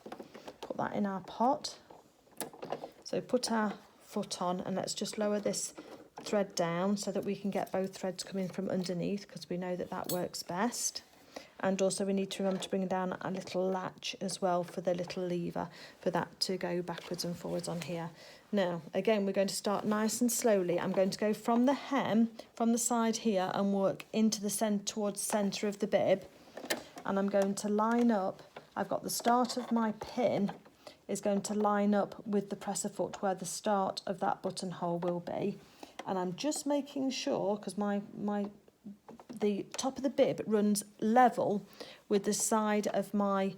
put that in our pot. So put our foot on, and let's just lower this thread down so that we can get both threads coming from underneath, because we know that works best. And also we need to remember to bring down a little latch as well for the little lever for that to go backwards and forwards on here. Now again, we're going to start nice and slowly. I'm going to go from the hem, from the side here, and work into the centre, towards the centre of the bib, and I'm going to line up. I've got the start of my pin is going to line up with the presser foot where the start of that buttonhole will be. And I'm just making sure, because the top of the bib runs level with the side of my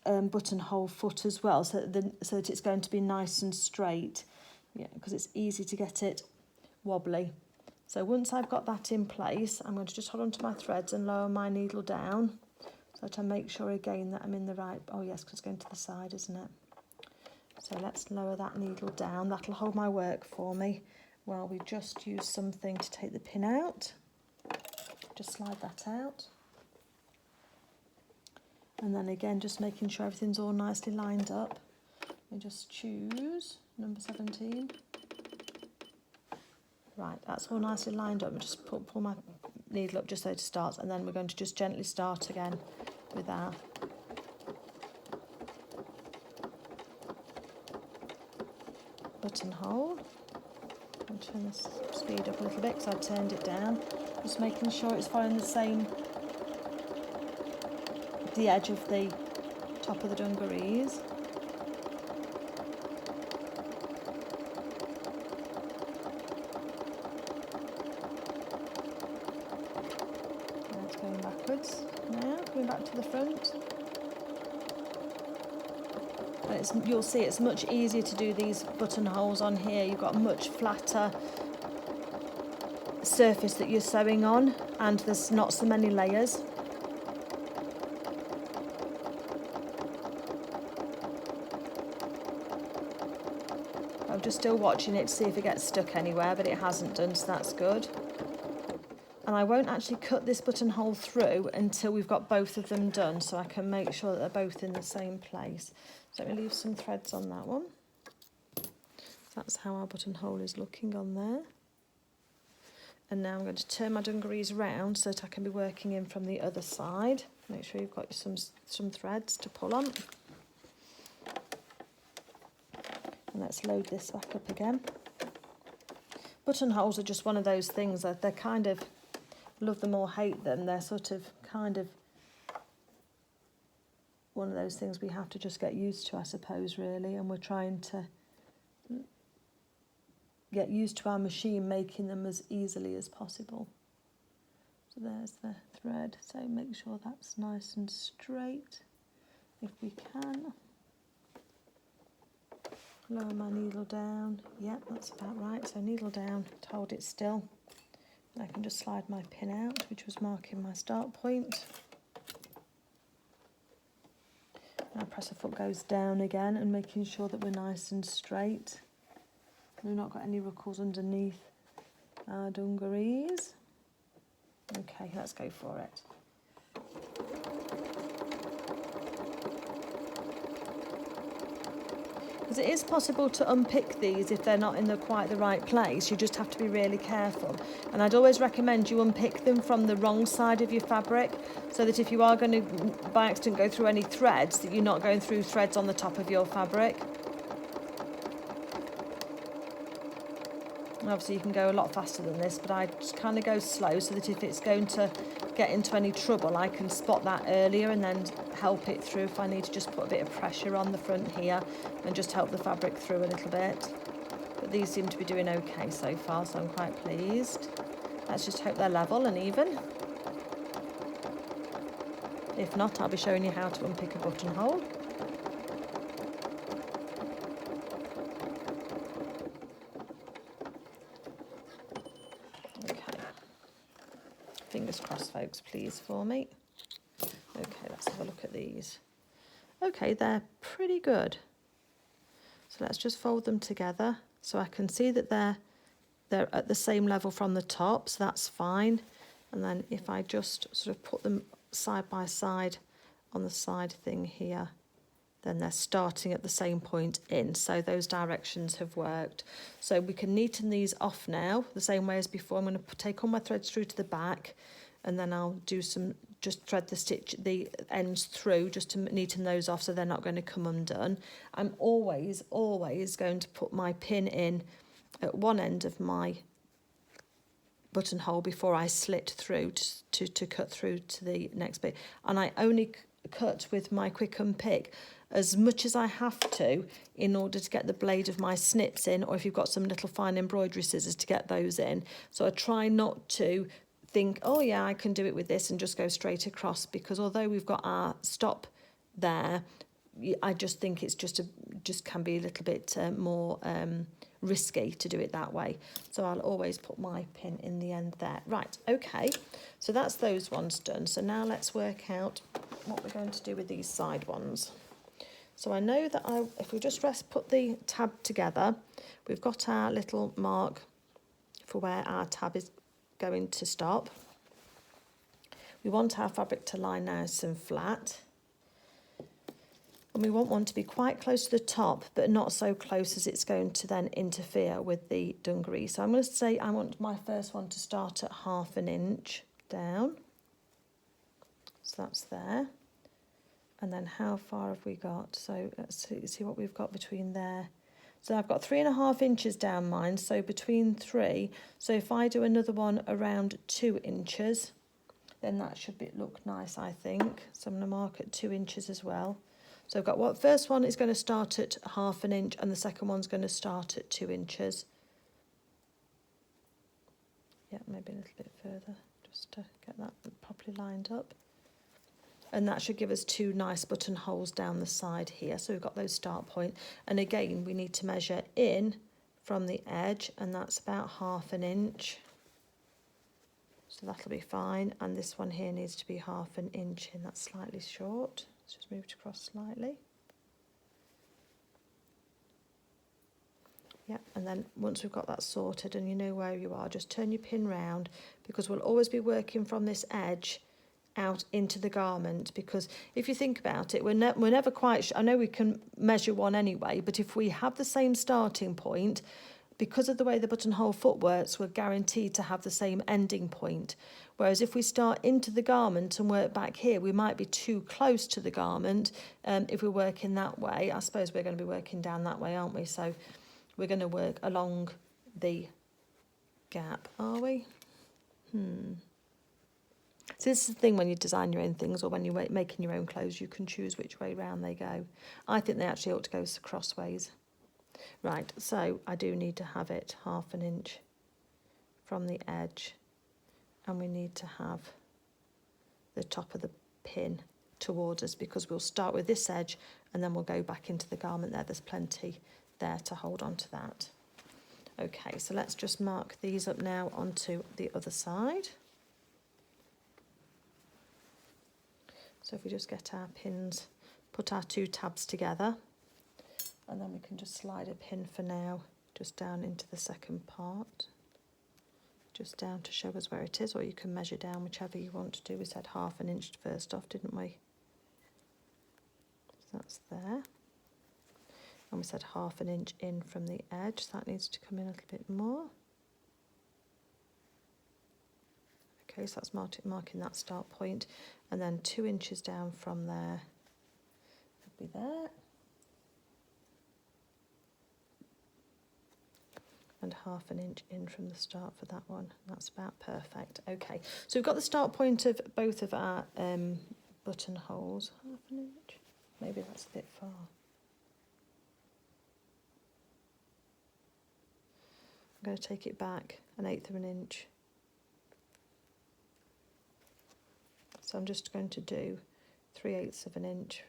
buttonhole foot as well, so that it's going to be nice and straight. Yeah, because it's easy to get it wobbly. So once I've got that in place, I'm going to just hold on to my threads and lower my needle down, so that I make sure again that I'm in the right. Oh yes, because it's going to the side, isn't it? So let's lower that needle down. That'll hold my work for me while we just use something to take the pin out. Just slide that out. And then again, just making sure everything's all nicely lined up. We just choose number 17. Right, that's all nicely lined up. Just pull my needle up just so it starts, and then we're going to just gently start again with our buttonhole. I'll turn this speed up a little bit because I turned it down. Just making sure it's following the edge of the top of the dungarees. That's going backwards now, coming back to the front. And you'll see it's much easier to do these buttonholes on here. You've got a much flatter surface that you're sewing on, and there's not so many layers. I'm just still watching it to see if it gets stuck anywhere, but it hasn't done, so that's good. And I won't actually cut this buttonhole through until we've got both of them done, so I can make sure that they're both in the same place. So let me leave some threads on that one. That's how our buttonhole is looking on there. And now I'm going to turn my dungarees round so that I can be working in from the other side. Make sure you've got some threads to pull on. And let's load this back up again. Buttonholes are just one of those things that they're kind of, love them or hate them, they're sort of kind of one of those things we have to just get used to, I suppose, really, and we're trying to get used to our machine making them as easily as possible. So there's the thread, so make sure that's nice and straight if we can. Lower my needle down. Yep, that's about right. So needle down to hold it still. And I can just slide my pin out, which was marking my start point. Now press foot goes down again and making sure that we're nice and straight. We've not got any ruckles underneath our dungarees. Okay, let's go for it. Because it is possible to unpick these if they're not in quite the right place. You just have to be really careful. And I'd always recommend you unpick them from the wrong side of your fabric, so that if you are going to, by accident, go through any threads, that you're not going through threads on the top of your fabric. And obviously you can go a lot faster than this, but I just kind of go slow so that if it's going to get into any trouble, I can spot that earlier and then help it through if I need to just put a bit of pressure on the front here and just help the fabric through a little bit. But these seem to be doing okay so far, so I'm quite pleased. Let's just hope they're level and even. If not, I'll be showing you how to unpick a buttonhole. Fingers crossed, folks, please, for me. Okay, let's have a look at these. Okay, they're pretty good. So let's just fold them together so I can see that they're at the same level from the top, so that's fine. And then if I just sort of put them side by side on the side thing here, then they're starting at the same point in. So those directions have worked. So we can neaten these off now, the same way as before. I'm going to take all my threads through to the back, and then I'll do just thread the ends through just to neaten those off so they're not going to come undone. I'm always going to put my pin in at one end of my buttonhole before I slit through to cut through to the next bit. And I only cut with my quick unpick as much as I have to in order to get the blade of my snips in, or if you've got some little fine embroidery scissors to get those in. So I try not to think, oh yeah, I can do it with this and just go straight across, because although we've got our stop there, I just think it's just can be a little bit more risky to do it that way. So I'll always put my pin in the end there. Right, okay, so that's those ones done. So now let's work out what we're going to do with these side ones. So I know that if we just put the tab together, we've got our little mark for where our tab is going to stop. We want our fabric to lie nice and flat. And we want one to be quite close to the top, but not so close as it's going to then interfere with the dungaree. So I'm going to say I want my first one to start at 1/2 inch down. So that's there. And then how far have we got? So let's see what we've got between there. So I've got 3.5 inches down mine, so between 3. So if I do another one around 2 inches, then that should look nice, I think. So I'm going to mark at 2 inches as well. So I've got what first one is going to start at 1/2 inch and the second one's going to start at 2 inches. Yeah, maybe a little bit further, just to get that properly lined up. And that should give us 2 nice buttonholes down the side here. So we've got those start point. And again, we need to measure in from the edge, and that's about 1/2 inch. So that'll be fine. And this one here needs to be 1/2 inch in. That's slightly short. Let's just move it across slightly. Yeah, and then once we've got that sorted and you know where you are, just turn your pin round, because we'll always be working from this edge out into the garment. Because if you think about it, we're never quite I know we can measure one anyway, but if we have the same starting point, because of the way the buttonhole foot works, we're guaranteed to have the same ending point. Whereas if we start into the garment and work back here, we might be too close to the garment. If we're working that way, I suppose we're going to be working down that way, aren't we? So we're going to work along the gap, are we? So this is the thing when you design your own things, or when you're making your own clothes, you can choose which way round they go. I think they actually ought to go crossways. Right, so I do need to have it 1/2 inch from the edge, and we need to have the top of the pin towards us, because we'll start with this edge and then we'll go back into the garment there. There's plenty there to hold on to that. Okay, so let's just mark these up now onto the other side. So if we just get our pins, put our 2 tabs together, and then we can just slide a pin for now just down into the second part, just down to show us where it is, or you can measure down, whichever you want to do. We said 1/2 inch first off, didn't we? So that's there. And we said 1/2 inch in from the edge, so that needs to come in a little bit more. Okay, so that's marking that start point, and then 2 inches down from there would be there. And 1/2 inch in from the start for that one. That's about perfect. Okay, so we've got the start point of both of our buttonholes. 1/2 inch? Maybe that's a bit far. I'm going to take it back 1/8 inch. So I'm just going to do 3/8 inch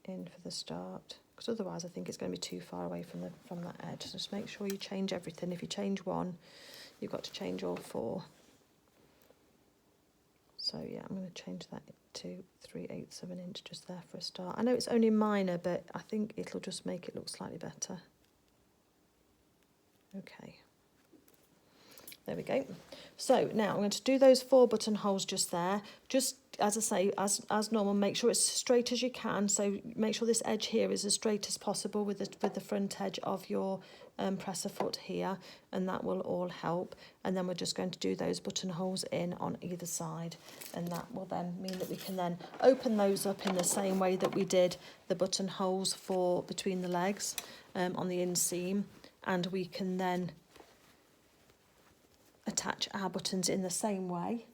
in for the start, because otherwise I think it's going to be too far away from that edge. So just make sure you change everything. If you change one, you've got to change all 4. So yeah, I'm going to change that to 3/8 inch just there for a start. I know it's only minor, but I think it'll just make it look slightly better. Okay. There we go. So now I'm going to do those 4 buttonholes just there. Just as I say, as normal, make sure it's as straight as you can. So make sure this edge here is as straight as possible with the front edge of your presser foot here, and that will all help. And then we're just going to do those buttonholes in on either side, and that will then mean that we can then open those up in the same way that we did the buttonholes for between the legs on the inseam, and we can then attach our buttons in the same way,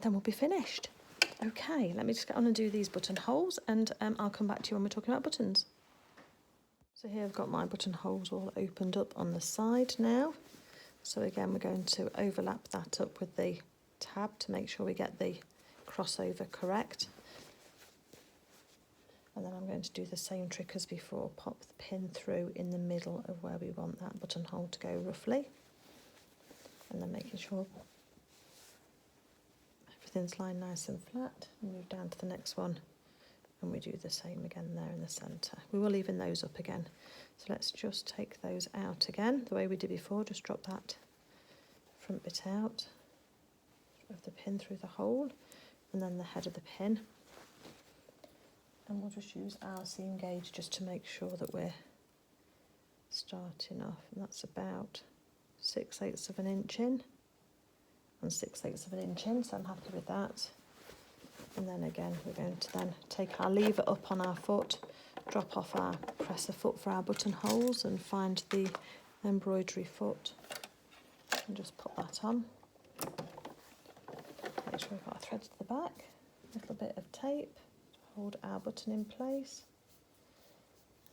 then we'll be finished. Okay, let me just get on and do these buttonholes, and I'll come back to you when we're talking about buttons. So here I've got my buttonholes all opened up on the side now. So again, we're going to overlap that up with the tab to make sure we get the crossover correct. And then I'm going to do the same trick as before, pop the pin through in the middle of where we want that buttonhole to go roughly. And then making sure everything's lying nice and flat. Move down to the next one, and we do the same again there in the centre. We will even those up again. So let's just take those out again, the way we did before. Just drop that front bit out, shove the pin through the hole, and then the head of the pin. And we'll just use our seam gauge just to make sure that we're starting off, and that's about 6/8 of an inch in and 6/8 of an inch in, so I'm happy with that. And then again, we're going to then take our lever up on our foot, drop off our presser foot for our buttonholes, and find the embroidery foot and just put that on. Make sure we've got our threads to the back, a little bit of tape to hold our button in place,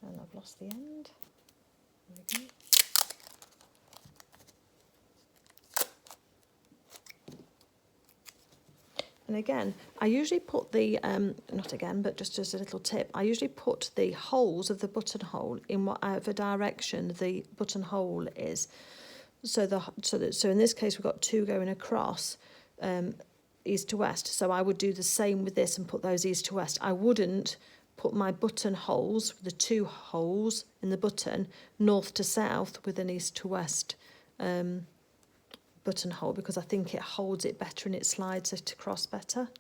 and I've lost the end. There we go. And again, I usually put the, not again, but just as a little tip, I usually put the holes of the buttonhole in whatever direction the buttonhole is. So in this case, we've got two going across, east to west. So I would do the same with this and put those east to west. I wouldn't put my buttonholes, the two holes in the button, north to south with an east to west buttonhole, because I think it holds it better and it slides it across better.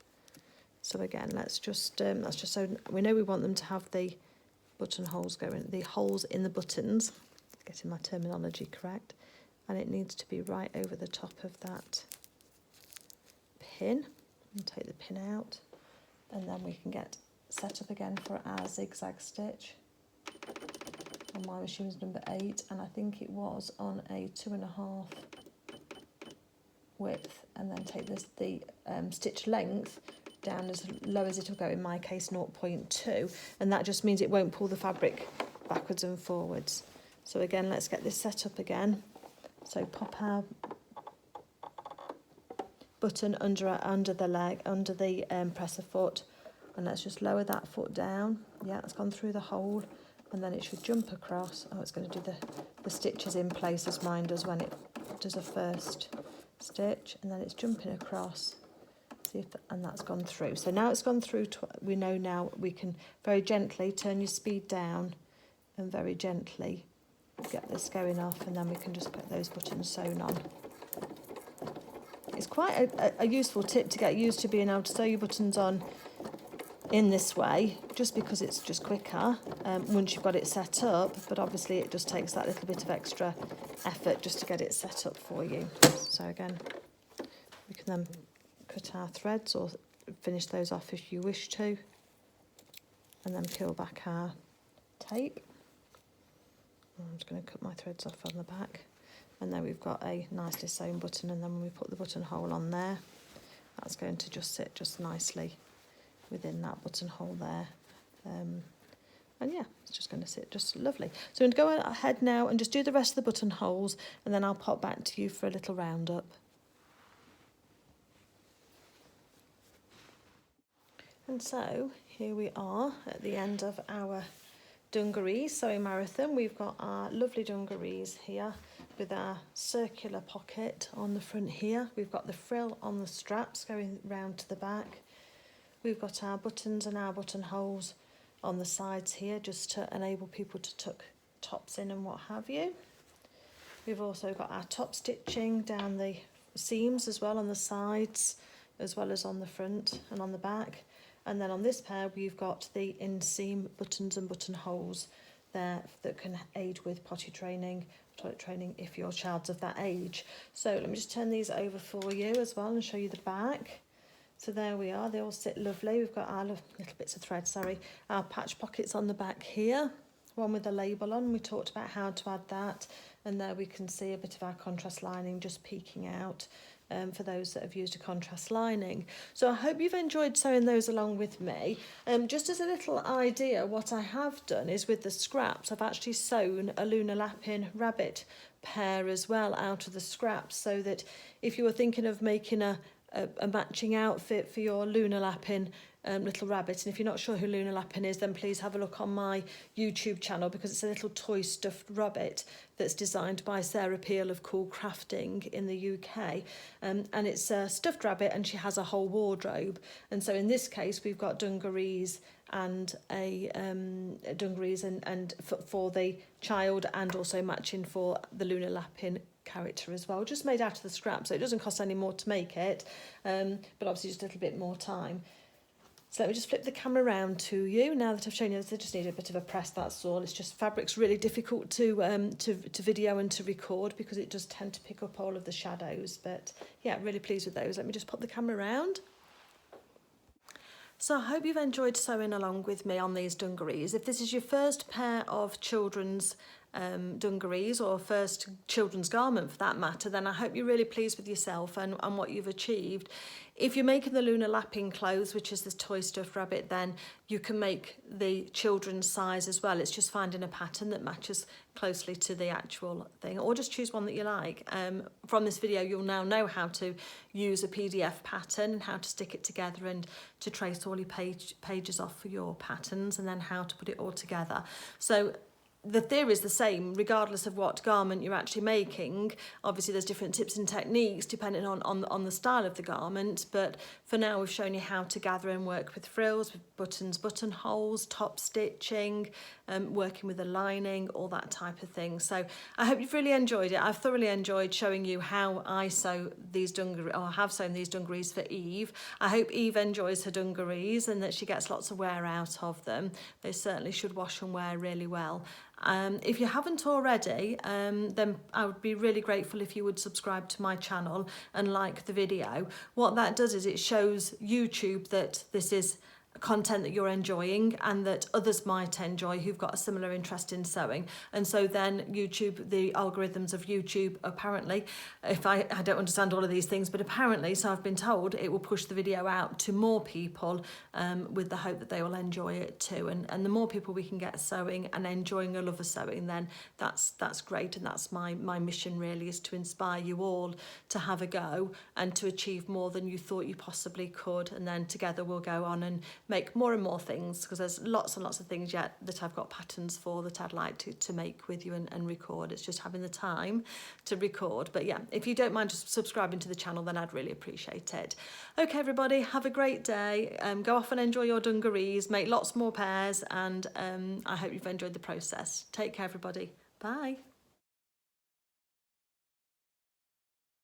So again, that's just so we know we want them to have the buttonholes going, the holes in the buttons, getting my terminology correct, and it needs to be right over the top of that pin. And take the pin out, and then we can get set up again for our zigzag stitch. And my machine was number 8, and I think it was on a 2.5 width, and then take the stitch length down as low as it'll go, in my case 0.2, and that just means it won't pull the fabric backwards and forwards. So again, let's get this set up again. So pop our button under the leg, under the presser foot, and let's just lower that foot down. Yeah, it's gone through the hole, and then it should jump across. Oh, it's going to do the stitches in place as mine does when it does a first stitch, and then it's jumping across. See if and that's gone through. So now it's gone through. We know now we can very gently turn your speed down and very gently get this going off, and then we can just get those buttons sewn on. It's quite a useful tip to get used to being able to sew your buttons on in this way, just because it's just quicker once you've got it set up, but obviously it just takes that little bit of extra effort just to get it set up for you. So again, we can then cut our threads or finish those off if you wish to, and then peel back our tape. I'm just going to cut my threads off on the back, and then we've got a nicely sewn button, and then when we put the buttonhole on there, that's going to just sit just nicely within that buttonhole there. And yeah, it's just going to sit just lovely. So I'm going to go ahead now and just do the rest of the buttonholes, and then I'll pop back to you for a little roundup. And so here we are at the end of our dungarees sewing marathon. We've got our lovely dungarees here with our circular pocket on the front here. We've got the frill on the straps going round to the back. We've got our buttons and our buttonholes on the sides here, just to enable people to tuck tops in and what have you. We've also got our top stitching down the seams as well on the sides, as well as on the front and on the back. And then on this pair, we've got the inseam buttons and buttonholes there that can aid with potty training, toilet training, if your child's of that age. So let me just turn these over for you as well and show you the back. So there we are, they all sit lovely. We've got our little bits of thread, our patch pockets on the back here, one with a label on. We talked about how to add that, and there we can see a bit of our contrast lining just peeking out for those that have used a contrast lining. So I hope you've enjoyed sewing those along with me. Just as a little idea, what I have done is with the scraps, I've actually sewn a lunar lapping rabbit pair as well out of the scraps, so that if you were thinking of making a matching outfit for your lunar lapping little rabbit, and if you're not sure who lunar lapping is, then please have a look on my YouTube channel, because it's a little toy stuffed rabbit that's designed by Sarah Peel of Cool Crafting in the UK, and it's a stuffed rabbit, and she has a whole wardrobe. And so in this case we've got dungarees and dungarees and for the child, and also matching for the lunar lapping character as well, just made out of the scrap, so it doesn't cost any more to make it, but obviously just a little bit more time. So let me just flip the camera around to you. Now that I've shown you this, I just need a bit of a press, that's all. It's just fabric's really difficult to video and to record because it does tend to pick up all of the shadows. But yeah, really pleased with those. Let me just pop the camera around. So I hope you've enjoyed sewing along with me on these dungarees. If this is your first pair of children's dungarees or first children's garment for that matter, then I hope you're really pleased with yourself and what you've achieved. If you're making the lunar lapping clothes, which is this toy stuffed rabbit, then you can make the children's size as well. It's just finding a pattern that matches closely to the actual thing, or just choose one that you like. From this video, you'll now know how to use a PDF pattern and how to stick it together and to trace all your pages off for your patterns, and then how to put it all together. So the theory is the same regardless of what garment you're actually making. Obviously there's different tips and techniques depending on the style of the garment, but for now we've shown you how to gather and work with frills, with buttons, buttonholes, top stitching, working with the lining, all that type of thing. So I hope you've really enjoyed it. I've thoroughly enjoyed showing you how I sew these dungarees, or have sewn these dungarees for Eve. I hope Eve enjoys her dungarees and that she gets lots of wear out of them. They certainly should wash and wear really well. If you haven't already, then I would be really grateful if you would subscribe to my channel and like the video. What that does is it shows YouTube that this is content that you're enjoying and that others might enjoy who've got a similar interest in sewing. And so then YouTube, the algorithms of YouTube, apparently, if I don't understand all of these things, but apparently, so I've been told, it will push the video out to more people with the hope that they will enjoy it too. And the more people we can get sewing and enjoying a love of sewing, then that's great. And that's my mission really, is to inspire you all to have a go and to achieve more than you thought you possibly could. And then together we'll go on and make more and more things, because there's lots and lots of things yet that I've got patterns for that I'd like to make with you and record. It's just having the time to record. But yeah, if you don't mind just subscribing to the channel, then I'd really appreciate it. Okay, everybody, have a great day. Go off and enjoy your dungarees, make lots more pairs, and I hope you've enjoyed the process. Take care, everybody. Bye.